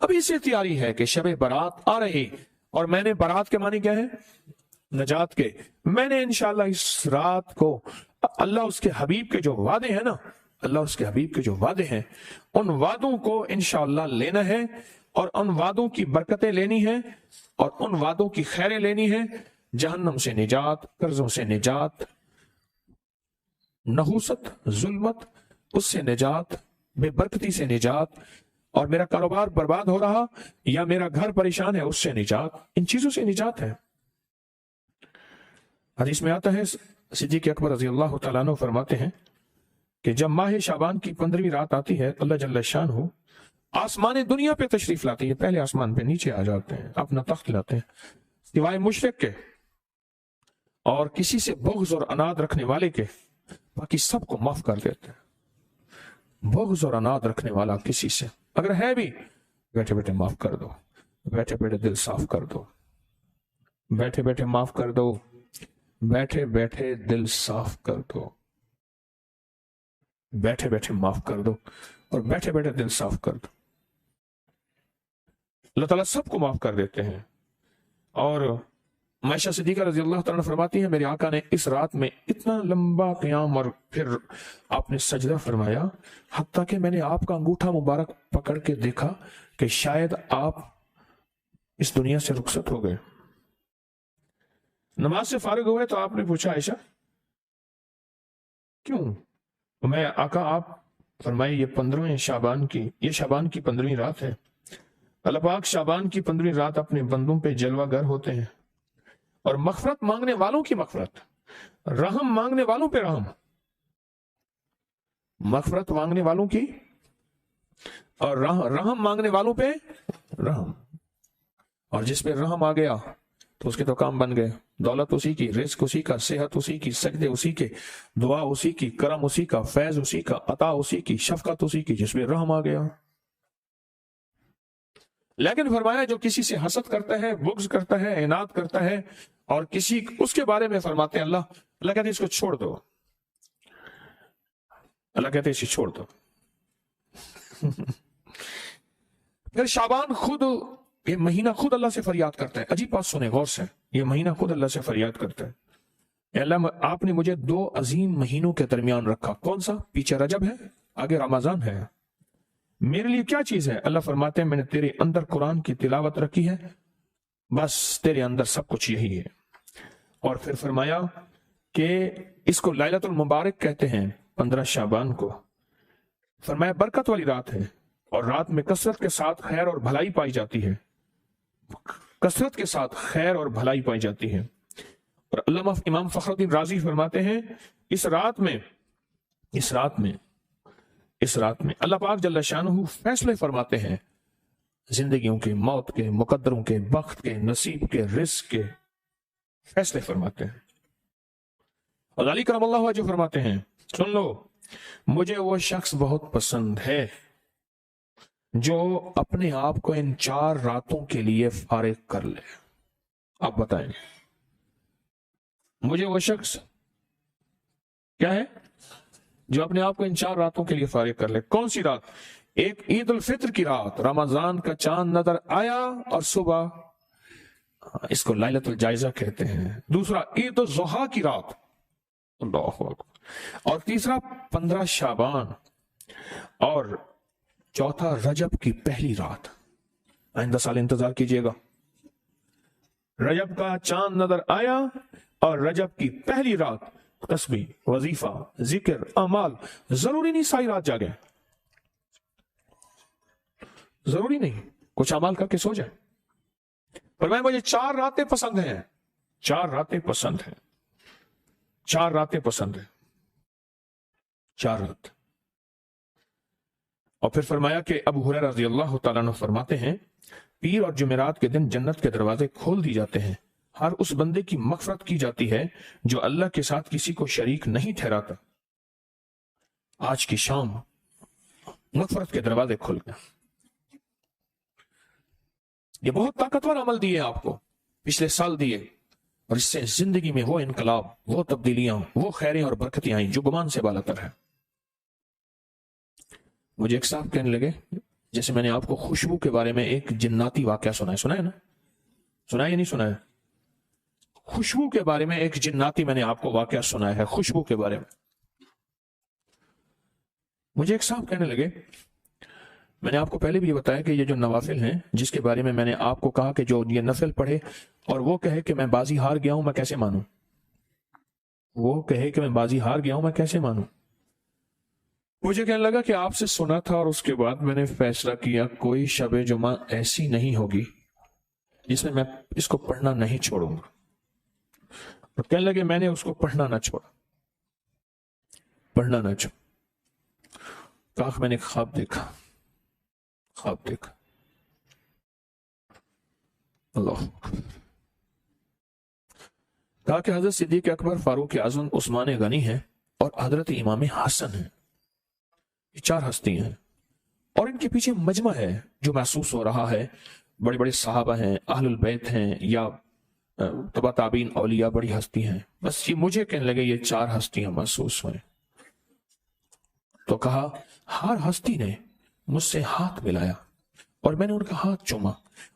ابھی سے تیاری ہے کہ شب برات آ رہی، اور میں نے برات کے معنی کیا ہے؟ نجات کے۔ میں نے انشاءاللہ اس رات کو اللہ اس کے حبیب کے جو وعدے ہیں نا، اللہ اس کے حبیب کے جو وعدے ہیں، ان وعدوں کو انشاءاللہ لینا ہے، اور ان وعدوں کی برکتیں لینی ہیں، اور ان وعدوں کی خیریں لینی ہیں، جہنم سے نجات، قرضوں سے نجات، نحوست، ظلمت، اس سے نجات، بے برکتی سے نجات، اور میرا کاروبار برباد ہو رہا یا میرا گھر پریشان ہے اس سے نجات، ان چیزوں سے نجات ہے۔ حدیث میں آتا ہے، صدیق اکبر رضی اللہ تعالیٰ عنہ فرماتے ہیں کہ جب ماہ شعبان کی 15ویں رات آتی ہے، اللہ جل شانہ آسمان دنیا پہ تشریف لاتے ہیں، پہلے آسمان پہ نیچے آ جاتے ہیں، اپنا تخت لاتے ہیں، سوائے مشرک کے اور کسی سے بغض اور اناد رکھنے والے کے، باقی سب کو معاف کر دیتے ہیں۔ بغض اور اناد رکھنے والا کسی سے اگر ہے بھی، بیٹھے بیٹھے معاف کر دو، بیٹھے بیٹھے دل صاف کر دو، بیٹھے بیٹھے معاف کر دو، بیٹھے بیٹھے دل صاف کر دو، بیٹھے بیٹھے معاف کر دو، اور بیٹھے بیٹھے دل صاف کر دو۔ اللہ تعالیٰ سب کو معاف کر دیتے ہیں۔ اور عائشہ صدیقہ رضی اللہ تعالیٰ فرماتی ہیں، میرے آقا نے اس رات میں اتنا لمبا قیام اور پھر آپ نے سجدہ فرمایا، حتیٰ کہ میں نے آپ کا انگوٹھا مبارک پکڑ کے دیکھا کہ شاید آپ اس دنیا سے رخصت ہو گئے۔ نماز سے فارغ ہوئے تو آپ نے پوچھا، عائشہ کیوں؟ میں آقا، آپ فرمائے یہ 15ویں شعبان کی، یہ شعبان کی 15ویں رات ہے، اللہ پاک شعبان کی 15ویں رات اپنے بندوں پہ جلوہ گر ہوتے ہیں، اور مغفرت مانگنے والوں کی مغفرت، رحم مانگنے والوں پہ رحم، مغفرت مانگنے والوں کی اور رحم مانگنے والوں پہ رحم، اور جس پہ رحم آ گیا تو اس کے تو کام بن گئے، دولت اسی کی، رزق اسی کا، صحت اسی کی، سجدے اسی کے، دعا اسی کی، کرم اسی کا، فیض اسی کا، عطا اسی کی، شفقت اسی کی، جس پہ رحم آ گیا۔ لیکن فرمایا جو کسی سے حسد کرتا ہے، بغض کرتا ہے، عناد کرتا ہے، اور کسی اس کے بارے میں فرماتے ہیں اللہ کہتے ہیں اس کو چھوڑ دو، اللہ کہتے ہیں اسے چھوڑ دو۔ پھر شعبان خود، یہ مہینہ خود اللہ سے فریاد کرتا ہے، عجیب بات سنیں غور سے، یہ مہینہ خود اللہ سے فریاد کرتا ہے، اے اللہ آپ نے مجھے 2 عظیم مہینوں کے درمیان رکھا، کون سا؟ پیچھے رجب ہے، آگے رمضان ہے، میرے لیے کیا چیز ہے؟ اللہ فرماتے ہیں میں نے تیرے اندر قرآن کی تلاوت رکھی ہے، بس تیرے اندر سب کچھ یہی ہے۔ اور پھر فرمایا کہ اس کو لیلۃ المبارک کہتے ہیں، 15 شعبان کو، فرمایا برکت والی رات ہے، اور رات میں کثرت کے ساتھ خیر اور بھلائی پائی جاتی ہے، کثرت کے ساتھ خیر اور بھلائی پائی جاتی ہے۔ اور علامہ امام فخر الدین رازی فرماتے ہیں اس رات میں اللہ پاک جل شانہ فیصلے فرماتے ہیں، زندگیوں کے، موت کے، مقدروں کے، بخت کے، نصیب کے، رزق کے فیصلے فرماتے ہیں۔ اور علی کرم اللہ وجہ فرماتے ہیں، سن لو، مجھے وہ شخص بہت پسند ہے جو اپنے آپ کو ان 4 راتوں کے لیے فارغ کر لے۔ آپ بتائیں، مجھے وہ شخص کیا ہے جو اپنے آپ کو ان 4 راتوں کے لیے فارغ کر لے؟ کون سی رات؟ ایک عید الفطر کی رات، رمضان کا چاند نظر آیا اور صبح، اس کو لیلۃ الجائزہ کہتے ہیں۔ دوسرا عید الضحیٰ کی رات، اللہ اکبر، اور تیسرا 15 شعبان، اور چوتھا رجب کی پہلی رات۔ آئندہ سال انتظار کیجئے گا، رجب کا چاند نظر آیا اور رجب کی پہلی رات، تسبیح، وظیفہ، ذکر، اعمال، ضروری نہیں ساری رات جاگے، ضروری نہیں کچھ اعمال کر کے سو جائے، پر مجھے 4 راتیں پسند ہیں، 4 راتیں پسند ہیں، 4 راتیں پسند ہیں، 4 رات۔ اور پھر فرمایا کہ ابو ہریرہ رضی اللہ تعالیٰ عنہ فرماتے ہیں، پیر اور جمعرات کے دن جنت کے دروازے کھول دی جاتے ہیں، ہر اس بندے کی مغفرت کی جاتی ہے جو اللہ کے ساتھ کسی کو شریک نہیں ٹھہراتا۔ آج کی شام مغفرت کے دروازے کھل گئے۔ یہ بہت طاقتور عمل دیے آپ کو، پچھلے سال دیے، اور اس سے زندگی میں وہ انقلاب، وہ تبدیلیاں، وہ خیریں اور برکتیں آئیں جو گمان سے بالاتر ہے۔ مجھے ایک صاحب کہنے لگے، جیسے میں نے آپ کو خوشبو کے بارے میں ایک جناتی واقعہ سنا ہے نا؟ سنا ہے یا نہیں سنا ہے؟ خوشبو کے بارے میں ایک جناتی میں نے آپ کو واقعہ سنا ہے خوشبو کے بارے میں. مجھے ایک صاحب کہنے لگے، میں نے آپ کو پہلے بھی یہ بتایا کہ یہ جو نوافل ہیں جس کے بارے میں میں نے آپ کو کہا کہ جو یہ نفل پڑھے اور وہ کہے کہ میں بازی ہار گیا ہوں، میں کیسے مانوں؟ وہ کہے کہ میں بازی ہار گیا ہوں، میں کیسے مانوں؟ مجھے کہنے لگا کہ آپ سے سنا تھا اور اس کے بعد میں نے فیصلہ کیا کوئی شب جمعہ ایسی نہیں ہوگی جس میں اس کو پڑھنا نہیں چھوڑوں گا. اور کہنے لگے میں نے اس کو پڑھنا نہ چھوڑا، پڑھنا نہ چھوڑا. کاش میں نے خواب دیکھا اللہ. کہا کہ حضرت صدیق اکبر، فاروق اعظم، عثمان غنی ہیں اور حضرت امام حسن ہیں. یہ 4 ہستی ہیں اور ان کے پیچھے مجمع ہے جو محسوس ہو رہا ہے. بڑے بڑے صحابہ ہیں، اہل البیت ہیں، یا تبع تابعین اولیاء، بڑی ہستی ہیں. بس یہ مجھے کہنے لگے یہ 4 ہستیاں محسوس ہوئیں. تو کہا ہر ہستی نے مجھ سے ہاتھ ملایا اور میں نے ان کا ہاتھ چوما،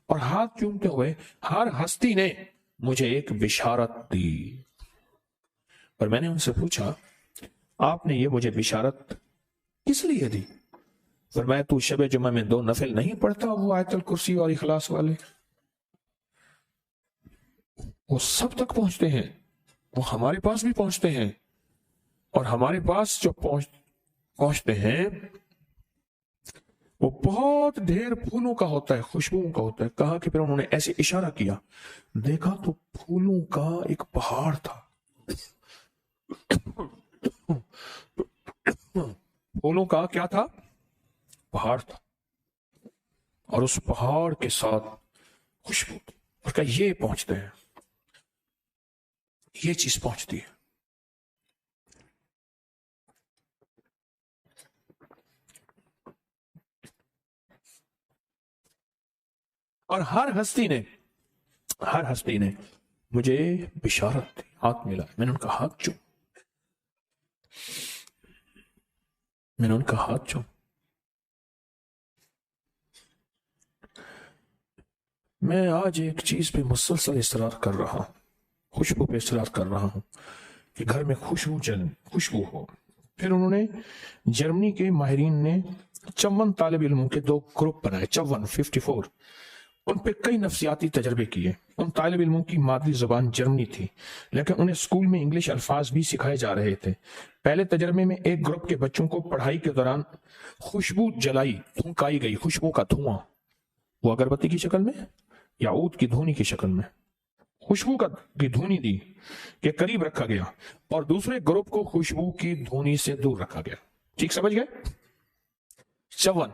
اور ہاتھ چومتے ہوئے ہر ہستی نے مجھے ایک بشارت دی. اور میں نے ان سے پوچھا آپ نے یہ مجھے بشارت کس لیے دی؟ فرمایا تو شب جمعہ میں 2 نفل نہیں پڑھتا، وہ آیت الکرسی اور اخلاص والے؟ وہ سب تک پہنچتے ہیں، وہ ہمارے پاس بھی پہنچتے ہیں، اور ہمارے پاس جو پہنچتے ہیں وہ بہت ڈھیر پھولوں کا ہوتا ہے، خوشبوؤں کا ہوتا ہے. کہا کہ پھر انہوں نے ایسے اشارہ کیا، دیکھا تو پھولوں کا ایک پہاڑ تھا. پھولوں کا کیا تھا؟ پہاڑ تھا، اور اس پہاڑ کے ساتھ خوشبو تھی. اور کہا یہ پہنچتے ہیں، یہ چیز پہنچتی ہے. اور ہر ہستی نے مجھے بشارت دی، ہاتھ ملا. میں نے ان کا ہاتھ چوم. میں آج ایک چیز پہ مسلسل اصرار کر رہا ہوں، خوشبو پہ اصرار کر رہا ہوں کہ گھر میں خوشبو ہو. پھر انہوں نے جرمنی کے ماہرین نے 54 طالب علموں کے 2 گروپ بنائے، 54 ان پہ کئی نفسیاتی تجربے کیے. ان طالب علموں کی مادری زبان جرمنی تھی، لیکن انہیں اسکول میں انگلش الفاظ بھی سکھائے جا رہے تھے. پہلے تجربے میں ایک گروپ کے بچوں کو پڑھائی کے دوران خوشبو تھونکائی گئی، خوشبو کا دھواں، وہ اگربتی کی شکل میں یا عود کی دھونی کی شکل میں خوشبو کی دھونی دی کہ قریب رکھا گیا، اور دوسرے گروپ کو خوشبو کی دھونی سے دور رکھا گیا. ٹھیک سمجھ گئے؟ 54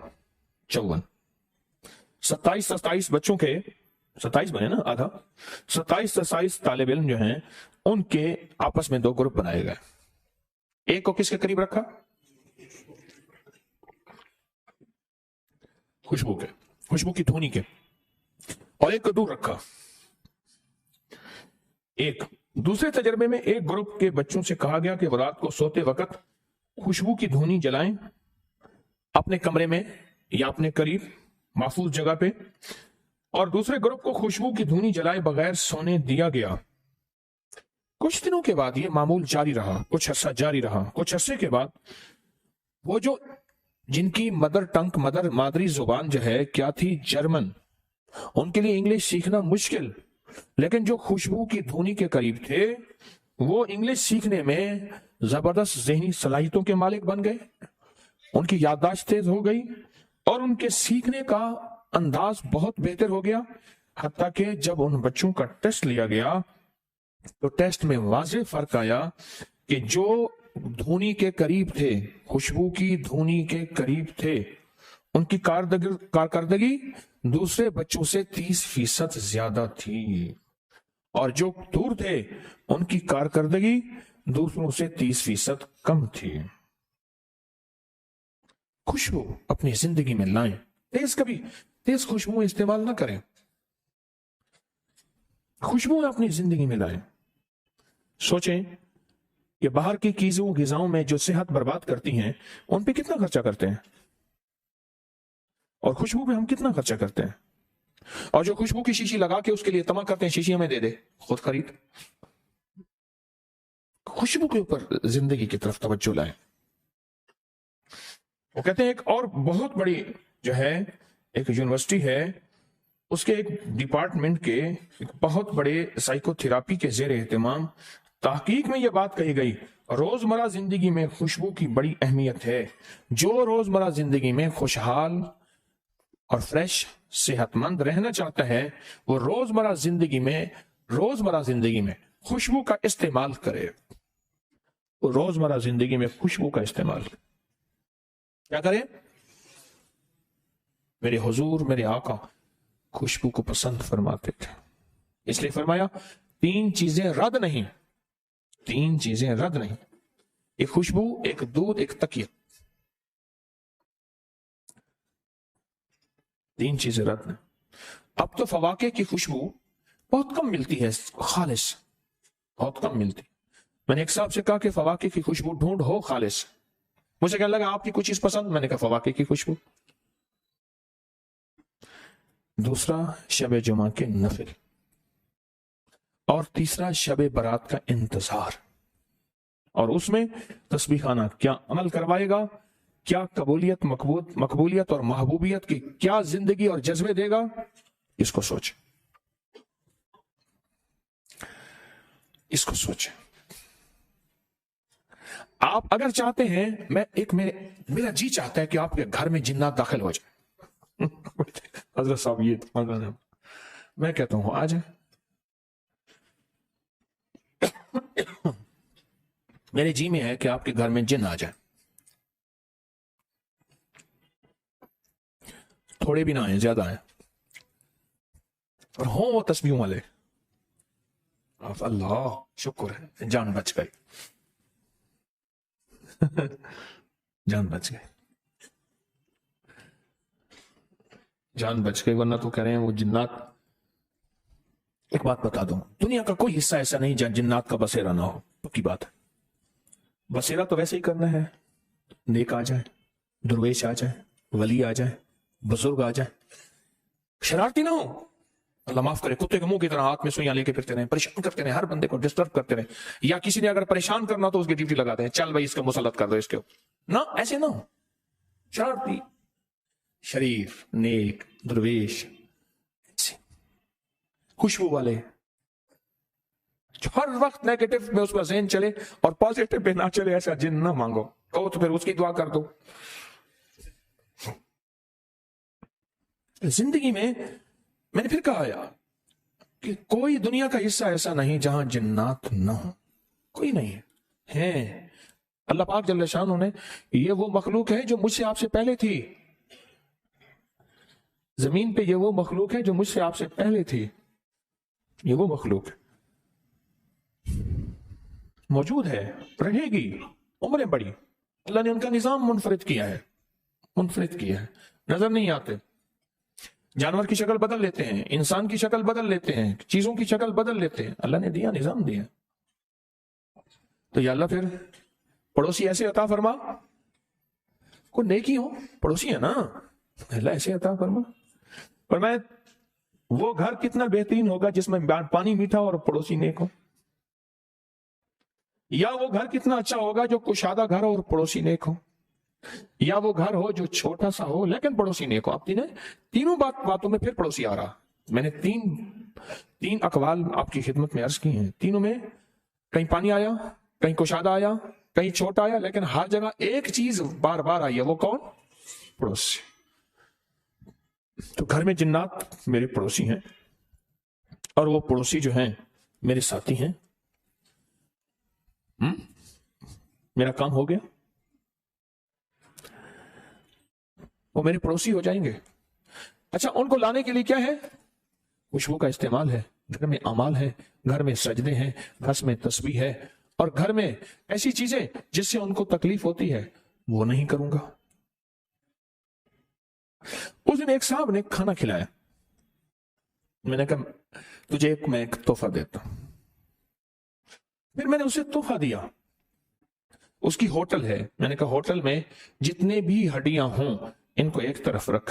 27 بچوں کے 27 بنے نا، آدھا 27 طالب علم جو ہیں ان کے آپس میں 2 گروپ بنائے گئے. ایک کو کس کے قریب رکھا؟ خوشبو کی دھونی کے، اور ایک کو دور رکھا. دوسرے تجربے میں ایک گروپ کے بچوں سے کہا گیا کہ وہ رات کو سوتے وقت خوشبو کی دھونی جلائیں اپنے کمرے میں یا اپنے قریب محفوظ جگہ پہ، اور دوسرے گروپ کو خوشبو کی دھونی جلائے بغیر سونے دیا گیا. کچھ دنوں کے بعد یہ معمول جاری رہا، کچھ عرصہ جاری رہا. کچھ عرصے کے بعد وہ جو جن کی مادری زبان جو ہے کیا تھی؟ جرمن، ان کے لیے انگلش سیکھنا مشکل، لیکن جو خوشبو کی دھونی کے قریب تھے وہ انگلش سیکھنے میں زبردست ذہنی صلاحیتوں کے مالک بن گئے. ان کی یادداشت تیز ہو گئی اور ان کے سیکھنے کا انداز بہت بہتر ہو گیا. حتیٰ کہ جب ان بچوں کا ٹیسٹ لیا گیا تو ٹیسٹ میں واضح فرق آیا کہ جو دھونی کے قریب تھے، خوشبو کی دھونی کے قریب تھے، ان کی کارکردگی دوسرے بچوں سے 30% زیادہ تھی، اور جو دور تھے ان کی کارکردگی دوسروں سے 30% کم تھی. خوشبو اپنی زندگی میں لائیں. تیز خوشبو استعمال نہ کریں، خوشبو اپنی زندگی میں لائیں. سوچیں کہ باہر کی چیزوں غذاؤں میں جو صحت برباد کرتی ہیں ان پہ کتنا خرچہ کرتے ہیں، اور خوشبو پہ ہم کتنا خرچہ کرتے ہیں، اور جو خوشبو کی شیشی لگا کے اس کے لیے تما کرتے ہیں شیشی ہمیں دے دے، خود خرید۔ خوشبو کے اوپر زندگی کی طرف توجہ لائیں۔ وہ کہتے ہیں ایک اور بہت بڑی جو ہے ایک یونیورسٹی ہے، اس کے ایک ڈپارٹمنٹ کے ایک بہت بڑے سائیکو تھراپی کے زیر اہتمام تحقیق میں یہ بات کہی گئی، روزمرہ زندگی میں خوشبو کی بڑی اہمیت ہے۔ جو روزمرہ زندگی میں خوشحال اور فریش صحت مند رہنا چاہتا ہے وہ روزمرہ زندگی میں خوشبو کا استعمال کرے۔ وہ روزمرہ زندگی میں خوشبو کا استعمال کیا کرے؟ میرے حضور میرے آقا خوشبو کو پسند فرماتے تھے، اس لیے فرمایا 3 چیزیں رد نہیں، 3 چیزیں رد نہیں، ایک خوشبو، ایک دودھ، ایک تکیہ، 3 چیزیں رد نہیں۔ اب تو فواکہ کی خوشبو بہت کم ملتی ہے، خالص بہت کم ملتی۔ میں نے ایک صاحب سے کہا کہ فواکہ کی خوشبو ڈھونڈ ہو خالص، مجھے کہنے لگا آپ کی کوئی چیز پسند؟ میں نے کہا فواکہ کی خوشبو۔ دوسرا شب جمعہ کے نفل، اور تیسرا شب برات کا انتظار، اور اس میں تسبیح خانہ کیا عمل کروائے گا، کیا قبولیت مقبولیت اور محبوبیت کی کیا زندگی اور جذبے دے گا، اس کو سوچیں، اس کو سوچیں۔ آپ اگر چاہتے ہیں، میرا جی چاہتا ہے کہ آپ کے گھر میں جنات داخل ہو جائیں۔ حضرت صاحب یہ میں کہتا ہوں آ جائیں، میرے جی میں ہے کہ آپ کے گھر میں جن آ جائیں، تھوڑے بھی نہ آئیں، زیادہ آئیں، اور ہوں وہ تسبیحوں والے۔ اللہ شکر ہے، جان بچ گئی، جان بچ گئی، جان بچ گئی، ورنہ تو کہہ رہے ہیں وہ جنات۔ ایک بات بتا دوں، دنیا کا کوئی حصہ ایسا نہیں جہاں جنات کا بسیرا نہ ہو، پکی بات ہے۔ بسیرا تو ویسے ہی کرنا ہے، نیک آ جائے، درویش آ جائے، ولی آ جائے، بزرگ آ جائے، شرارتی نہ ہو، اللہ معاف کرے، کتے کے منہ کی طرح ہاتھ میں سوئیاں لے کے پھرتے رہے، پریشان کرتے رہے، ہر بندے کو ڈسٹرب کرتے رہے، یا کسی نے اگر پریشان کرنا تو اس کی ڈیوٹی لگا دیں، چل بھائی اس کو مسلط کر دو اس کے نہ، ایسے نہ ہو، شرارتی، شریف، نیک، درویش، خوشبو والے، ہر وقت نیگیٹو میں اس کا ذہن چلے اور پازیٹو پہ نہ چلے، ایسا جن نہ مانگو، کہو تو پھر اس کی دعا کر دو۔ زندگی میں نے پھر کہا کہ کوئی دنیا کا حصہ ایسا نہیں جہاں جنات نہ ہو، کوئی نہیں ہے۔ اللہ پاک جل شانہ نے، یہ وہ مخلوق ہے جو مجھ سے آپ سے پہلے تھی، زمین پہ یہ وہ مخلوق ہے جو مجھ سے آپ سے پہلے تھی، یہ وہ مخلوق موجود ہے، رہے گی، عمریں بڑی، اللہ نے ان کا نظام منفرد کیا ہے، نظر نہیں آتے، جانور کی شکل بدل لیتے ہیں، انسان کی شکل بدل لیتے ہیں، چیزوں کی شکل بدل لیتے ہیں، اللہ نے دیا، نظام دیا۔ تو یا اللہ پھر پڑوسی ایسے عطا فرما، کوئی نیکی ہو، پڑوسی ہے نا، اللہ ایسے عطا فرما۔ پر میں وہ گھر کتنا بہترین ہوگا جس میں پانی میٹھا اور پڑوسی نیک ہو، یا وہ گھر کتنا اچھا ہوگا جو کشادہ گھر ہو اور پڑوسی نیک ہو، یا وہ گھر ہو جو چھوٹا سا ہو لیکن پڑوسی نیک ہو۔ اب تینوں باتوں میں پھر پڑوسی آ رہا۔ میں نے تین اقوال آپ کی خدمت میں عرض کی ہیں، تینوں میں کہیں پانی آیا، کہیں کشادہ آیا، کہیں چھوٹا آیا، لیکن ہر جگہ ایک چیز بار بار آئی ہے، وہ کون؟ پڑوسی۔ تو گھر میں جنات میرے پڑوسی ہیں، اور وہ پڑوسی جو ہیں میرے ساتھی ہیں۔ میرا کام ہو گیا، وہ میرے پڑوسی ہو جائیں گے۔ اچھا، ان کو لانے کے لیے کیا ہے؟ خوشبو کا استعمال ہے، گھر میں اعمال ہے، گھر میں سجدے ہیں، گھر میں تسبیح ہے، اور گھر میں ایسی چیزیں جس سے ان کو تکلیف ہوتی ہے وہ نہیں کروں گا۔ اس دن ایک صاحب نے کھانا کھلایا، میں نے کہا تجھے میں ایک تحفہ دیتا ہوں۔ پھر میں نے اسے تحفہ دیا، اس کی ہوٹل ہے، میں نے کہا ہوٹل میں جتنے بھی ہڈیاں ہوں ان کو ایک طرف رکھ،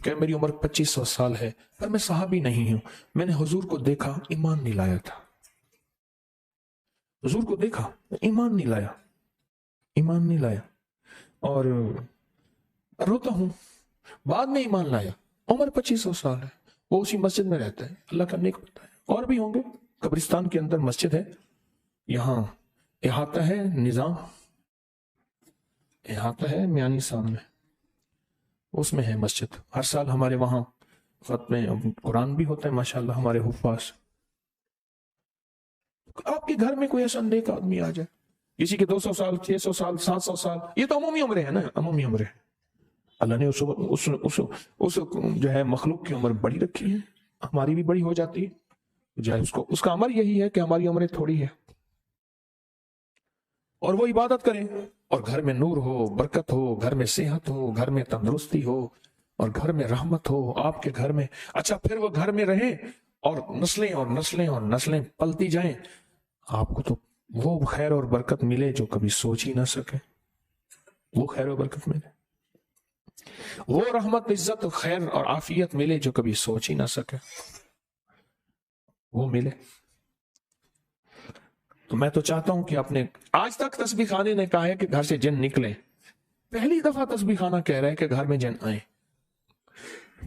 کہ میری عمر 2500 سال ہے پر میں صحابی نہیں ہوں، میں نے حضور کو دیکھا، ایمان نہیں لایا تھا، حضور کو دیکھا ایمان نہیں لایا، ایمان نہیں لایا، اور روتا ہوں، بعد میں ایمان لایا، عمر 2500 سال ہے، وہ اسی مسجد میں رہتا ہے، اللہ کا نیک بندہ ہے، اور بھی ہوں گے، قبرستان کے اندر مسجد ہے، یہاں احاطہ ہے نظام، احاطہ ہے میانی صاحب میں، اس میں ہے مسجد، ہر سال ہمارے وہاں ختم قرآن بھی ہوتا ہے ماشاءاللہ، ہمارے حفاظ۔ آپ کے گھر میں کوئی ایسا نیک آدمی آ جائے، کسی کے 200 سال 600 سال 700 سال، یہ تو عمومی عمریں ہیں نا، عمومی عمریں، اللہ نے اس جو ہے مخلوق کی عمر بڑی رکھی ہے، ہماری بھی بڑی ہو جاتی ہے، جو ہے اس کا عمل یہی ہے کہ ہماری عمریں تھوڑی ہے، اور وہ عبادت کریں، اور گھر میں نور ہو، برکت ہو، گھر میں صحت ہو، گھر میں تندرستی ہو، اور گھر میں رحمت ہو آپ کے گھر میں، اچھا پھر وہ گھر میں رہیں اور نسلیں اور نسلیں اور نسلیں پلتی جائیں، آپ کو تو وہ خیر اور برکت ملے جو کبھی سوچ ہی نہ سکے، وہ خیر اور برکت ملے، وہ رحمت عزت خیر اور عافیت ملے جو کبھی سوچ ہی نہ سکے، وہ ملے۔ تو میں تو چاہتا ہوں کہ اپنے، آج تک تسبیح خانے نے کہا ہے کہ گھر سے جن نکلے، پہلی دفعہ تسبیح خانہ کہہ رہا ہے کہ گھر میں جن آئیں،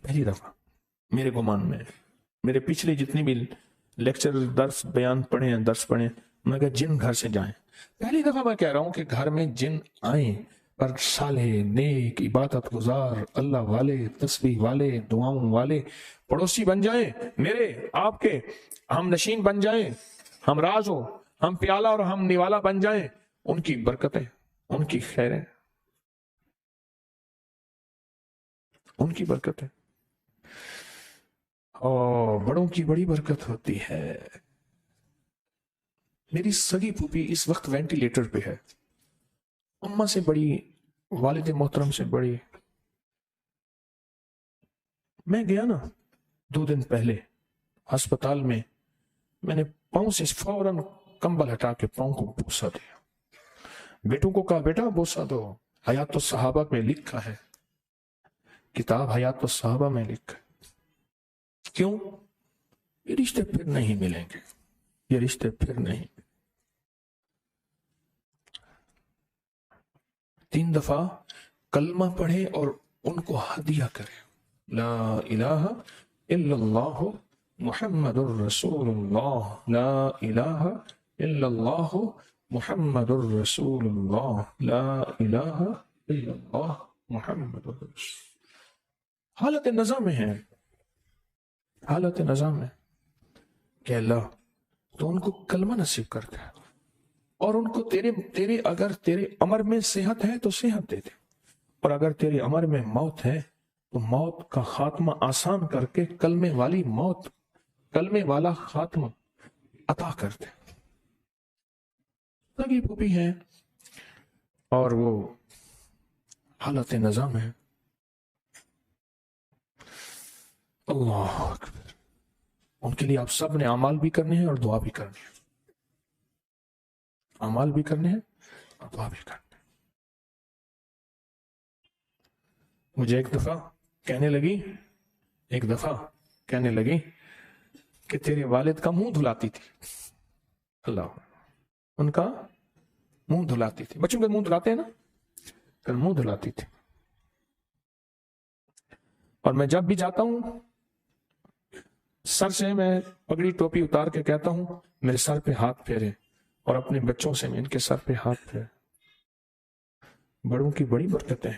پہلی دفعہ میرے گمان میں، میرے پچھلے جتنی بھی لیکچر درس بیان پڑھے ہیں، درس پڑھے، میں کہا جن گھر سے جائیں، پہلی دفعہ میں کہہ رہا ہوں کہ گھر میں جن آئیں، پر صالح نیک عبادت گزار اللہ والے تسبیح والے دعاؤں والے پڑوسی بن جائیں، میرے آپ کے ہم نشین بن جائیں، ہم راز ہو، ہم پیالہ اور ہم نوالا بن جائیں، ان کی برکتیں، ان کی خیریں، ان کی برکتیں، اور بڑوں کی بڑی برکت ہوتی ہے۔ میری سگی پھوپھی اس وقت وینٹیلیٹر پہ ہے، اماں سے بڑی، والد محترم سے بڑی، میں گیا نا 2 دن پہلے ہسپتال میں نے پاؤں سے فوراً کمبل ہٹا کے پاؤں کو بوسا دیا، بیٹوں کو کہا بیٹا بوسا دو، حیات الصحابہ میں لکھا ہے، کتاب حیات الصحابہ میں لکھا ہے، کیوں؟ یہ رشتے پھر نہیں ملیں گے، یہ رشتے پھر نہیں، 3 دفعہ کلمہ پڑھے اور ان کو ہدیہ کرے، لا الہ الا اللہ محمد الرسول اللہ، لا الہ الا اللہ محمد الرسول اللہ، لا الہ الا اللہ محمد الرسول۔ حالت نظام میں ہے، حالت نظام میں کہ اللہ تو ان کو کلمہ نصیب کر دے، اور ان کو تیرے اگر تیرے امر میں صحت ہے تو صحت دے دے، اور اگر تیرے امر میں موت ہے تو موت کا خاتمہ آسان کر کے کلمے والی موت، کلمے والا خاتمہ عطا کر دے۔ سگی پھوپھی ہیں اور وہ حالت نظام ہے، اللہ اکبر، ان کے لیے آپ سب نے اعمال بھی کرنے ہیں اور دعا بھی کرنی ہے، اعمال بھی کرنے ہیں اور دعا بھی کرنے ہیں۔ مجھے ایک دفعہ کہنے لگی کہ تیرے والد کا منہ دھلاتی تھی، اللہ، ان کا منہ دھلاتی تھی، بچوں کے منہ دھلاتے ہیں نا، پھر منہ دھلاتی تھی، اور میں جب بھی جاتا ہوں سر سے میں پگڑی ٹوپی اتار کے کہتا ہوں میرے سر پہ ہاتھ پھیرے، اور اپنے بچوں سے میں ان کے سر پہ ہاتھ پھیرے، بڑوں کی بڑی برکتیں ہیں،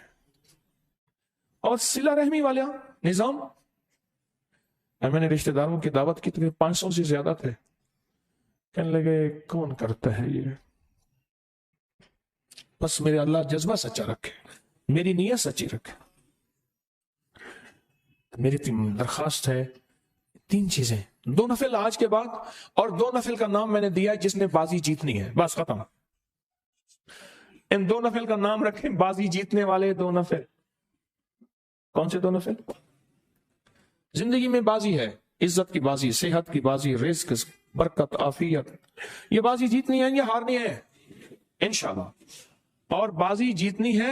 اور صلہ رحمی والا نظام، میں نے رشتہ داروں کی دعوت کی تو 500 سے زیادہ تھے، کہنے لگے کون کرتا ہے یہ، بس میرے اللہ جذبہ سچا رکھے، میری نیت سچی رکھے۔ میری درخواست ہے 3 چیزیں، 2 نفل آج کے بعد، اور 2 نفل کا نام میں نے دیا ہے جس نے بازی جیتنی ہے، بس ختم، ان 2 نفل کا نام رکھیں، بازی جیتنے والے 2 نفل۔ کون سے 2 نفل؟ زندگی میں بازی ہے، عزت کی بازی، صحت کی بازی، رزق، برکت، عافیت، یہ بازی جیتنی ہے، یہ ہارنی ہے انشاءاللہ، اور بازی جیتنی ہے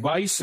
22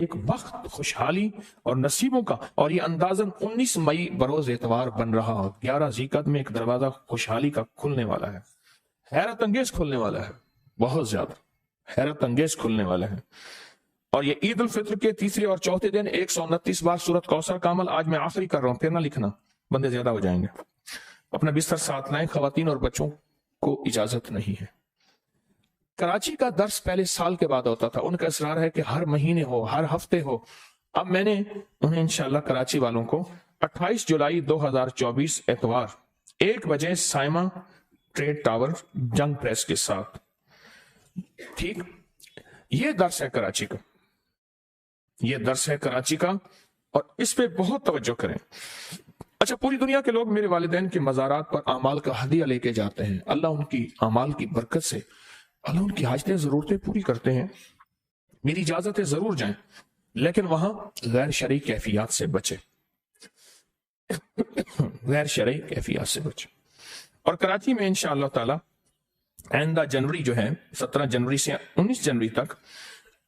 ایک وقت خوشحالی اور نصیبوں کا، اور یہ اندازاً 19 مئی بروز اتوار بن رہا، 11 ذیقعد میں ایک دروازہ خوشحالی کا کھلنے والا ہے، حیرت انگیز کھلنے والا ہے، بہت زیادہ حیرت انگیز کھلنے والا ہے۔ اور یہ عید الفطر کے تیسرے اور چوتھے دن 129 بار سورت کوثر کا عمل، آج میں آخری کر رہا ہوں، پھر نہ لکھنا، بندے زیادہ ہو جائیں گے۔ اپنا بستر ساتھ لائیں، خواتین اور بچوں کو اجازت نہیں ہے۔ کراچی کا درس پہلے سال کے بعد ہوتا تھا، ان کا اصرار ہے کہ ہر مہینے ہو، ہر ہفتے ہو۔ اب میں نے انہیں انشاءاللہ کراچی والوں کو 28 جولائی 2024 اتوار 1 بجے سائما ٹریڈ ٹاور جنگ پریس کے ساتھ، ٹھیک، یہ درس ہے کراچی کا، یہ درس ہے کراچی کا، اور اس پہ بہت توجہ کریں۔ اچھا، پوری دنیا کے لوگ میرے والدین کے مزارات پر اعمال کا ہدیہ لے کے جاتے ہیں، اللہ ان کی اعمال کی برکت سے اللہ ان کی حاجتیں ضرورتیں پوری کرتے ہیں۔ میری اجازت ہے ضرور جائیں، لیکن وہاں غیر شرعی کیفیات سے بچے، غیر شرعی کیفیات سے بچے۔ اور کراچی میں انشاءاللہ تعالی آئندہ جنوری جو ہے 17 جنوری سے 19 جنوری تک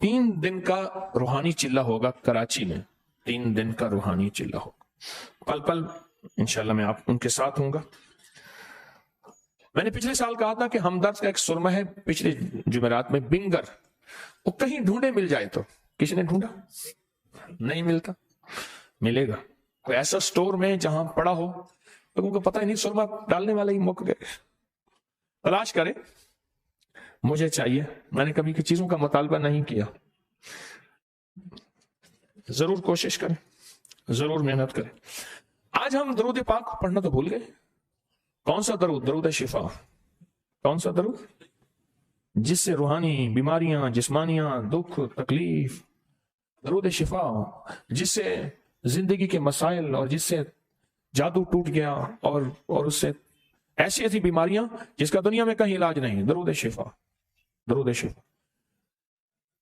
3 دن کا روحانی چلہ ہوگا کراچی میں، 3 دن کا روحانی چلہ ہوگا، پل پل انشاءاللہ میں آپ ان کے ساتھ ہوں گا۔ میں نے پچھلے سال کہا تھا کہ ہمدرد کا ایک سرمہ ہے پچھلے جمعرات میں، بنگر، وہ کہیں ڈھونڈے مل جائے تو، کسی نے ڈھونڈا نہیں ملتا، ملے گا کوئی ایسا سٹور میں جہاں پڑا ہو، لوگوں کو پتہ ہی نہیں، سرمہ ڈالنے والے ہی مک گئے، تلاش کریں، مجھے چاہیے، میں نے کبھی کی چیزوں کا مطالبہ نہیں کیا، ضرور کوشش کریں، ضرور محنت کریں۔ آج ہم درود پاک پڑھنا تو بھول گئے، کون سا درود؟ درود شفا۔ کون سا درود؟ جس سے روحانی بیماریاں، جسمانیاں، دکھ، تکلیف، درود شفا، جس سے زندگی کے مسائل اور جس سے جادو ٹوٹ گیا اور اس سے ایسی ایسی بیماریاں جس کا دنیا میں کہیں علاج نہیں، درود شفا، درود شفا۔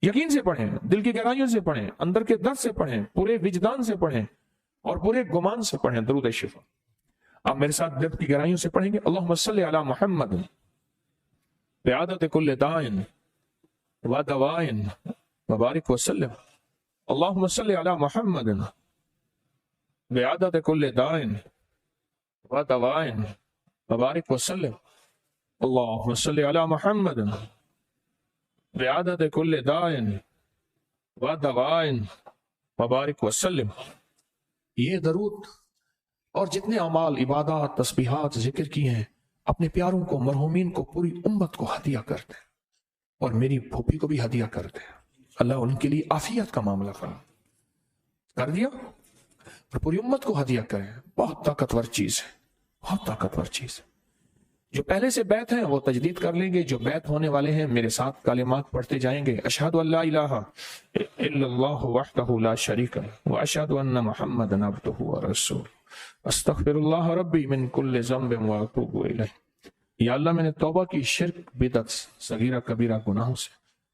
یقین سے پڑھیں، دل کی گہرائیوں سے پڑھیں، اندر کے درد سے پڑھیں، پورے وجدان سے پڑھیں اور پورے گمان سے پڑھیں درود شفا۔ آپ میرے ساتھ دل کی گہرائیوں سے پڑھیں گے، اللہم صلی علی محمد بعدد کل دائن و دوائن وبارک وسلم، اللہم صلی علی محمد بعدد کل دائن و دوائن وبارک وسلم، اللہم صلی علی محمد بعدد کل دائن و دوائن وبارک وسلم۔ یہ درود اور جتنے اعمال، عبادات، تسبیحات، ذکر کیے ہیں، اپنے پیاروں کو، مرحومین کو، پوری امت کو ہدیہ کرتے ہیں، اور میری پھوپھی کو بھی ہدیہ کرتے ہیں، اللہ ان کے لیے عافیت کا معاملہ کر دیا، اور پوری امت کو ہدیہ کریں، بہت طاقتور چیز ہے، بہت طاقتور چیز ہے۔ جو پہلے سے بیت ہیں وہ تجدید کر لیں گے، جو بیت ہونے والے ہیں میرے ساتھ کلمات پڑھتے جائیں گے، اشہد ان لا الہ الا اللہ وحدہ لا شریک لہ واشہد ان محمدا عبدہ ورسولہ استغفر اللہ ربی من کل ذنب واتوب الیہ۔ یا اللہ میں نے توبہ کی شرک، بدعت، صغیرہ کبیرہ گناہوں سے،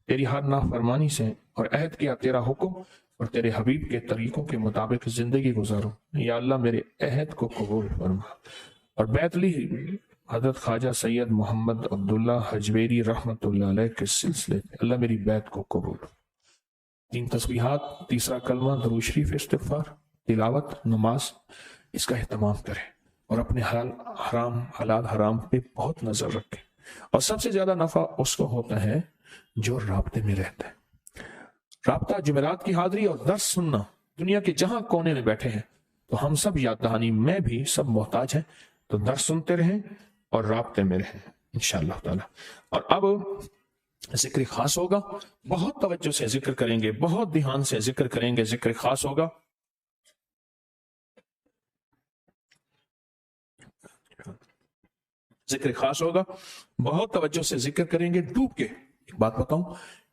تیری ہر نافرمانی سے، اور عہد کیا تیرا حکم اور تیرے حبیب کے طریقوں کے مطابق زندگی گزاروں۔ یا اللہ میرے عہد کو قبول فرما۔ اور بیت لی حضرت خواجہ سید محمد عبداللہ حجویری رحمت اللہ علیہ کے سلسلے میں، اللہ میری بیت کو قبول۔ 3 تسبیحات، تیسرا کلمہ، درود شریف، استغفار، تلاوت، نماز، اس کا اہتمام کریں، اور اپنے حلال حرام پہ بہت نظر رکھیں۔ اور سب سے زیادہ نفع اس کو ہوتا ہے جو رابطے میں رہتا ہے۔ رابطہ، جمعرات کی حاضری اور درس سننا، دنیا کے جہاں کونے میں بیٹھے ہیں تو ہم سب یاد دہانی میں بھی سب محتاج ہیں، تو درس سنتے رہیں اور رابطے میں رہیں انشاءاللہ تعالی۔ اور اب ذکر خاص ہوگا، بہت توجہ سے ذکر کریں گے، بہت دھیان سے ذکر کریں گے، ذکر خاص ہوگا۔ ذکر خاص ہوگا، بہت توجہ سے ذکر کریں گے، ڈوب کے۔ ایک بات بتاؤں،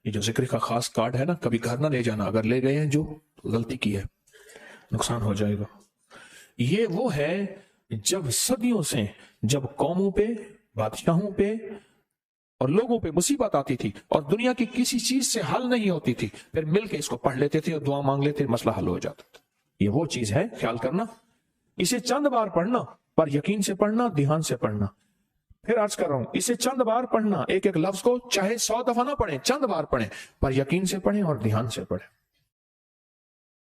یہ جو ذکر کا خاص کارڈ ہے نا، کبھی گھر نہ لے جانا، اگر لے گئے ہیں جو غلطی کی ہے، نقصان ہو جائے گا۔ یہ وہ ہے جب صدیوں سے، جب قوموں پہ، بادشاہوں پہ اور لوگوں پہ مصیبت آتی تھی اور دنیا کی کسی چیز سے حل نہیں ہوتی تھی، پھر مل کے اس کو پڑھ لیتے تھے اور دعا مانگ لیتے، مسئلہ حل ہو جاتا تھا۔ یہ وہ چیز ہے، خیال کرنا، اسے چند بار پڑھنا، پر یقین سے پڑھنا، دھیان سے پڑھنا۔ پھر عرض کر رہا ہوں، اسے چند بار پڑھنا، ایک ایک لفظ کو چاہے 100 دفعہ نہ پڑھیں، چند بار پڑھیں، پر یقین سے پڑھیں اور دھیان سے پڑھیں۔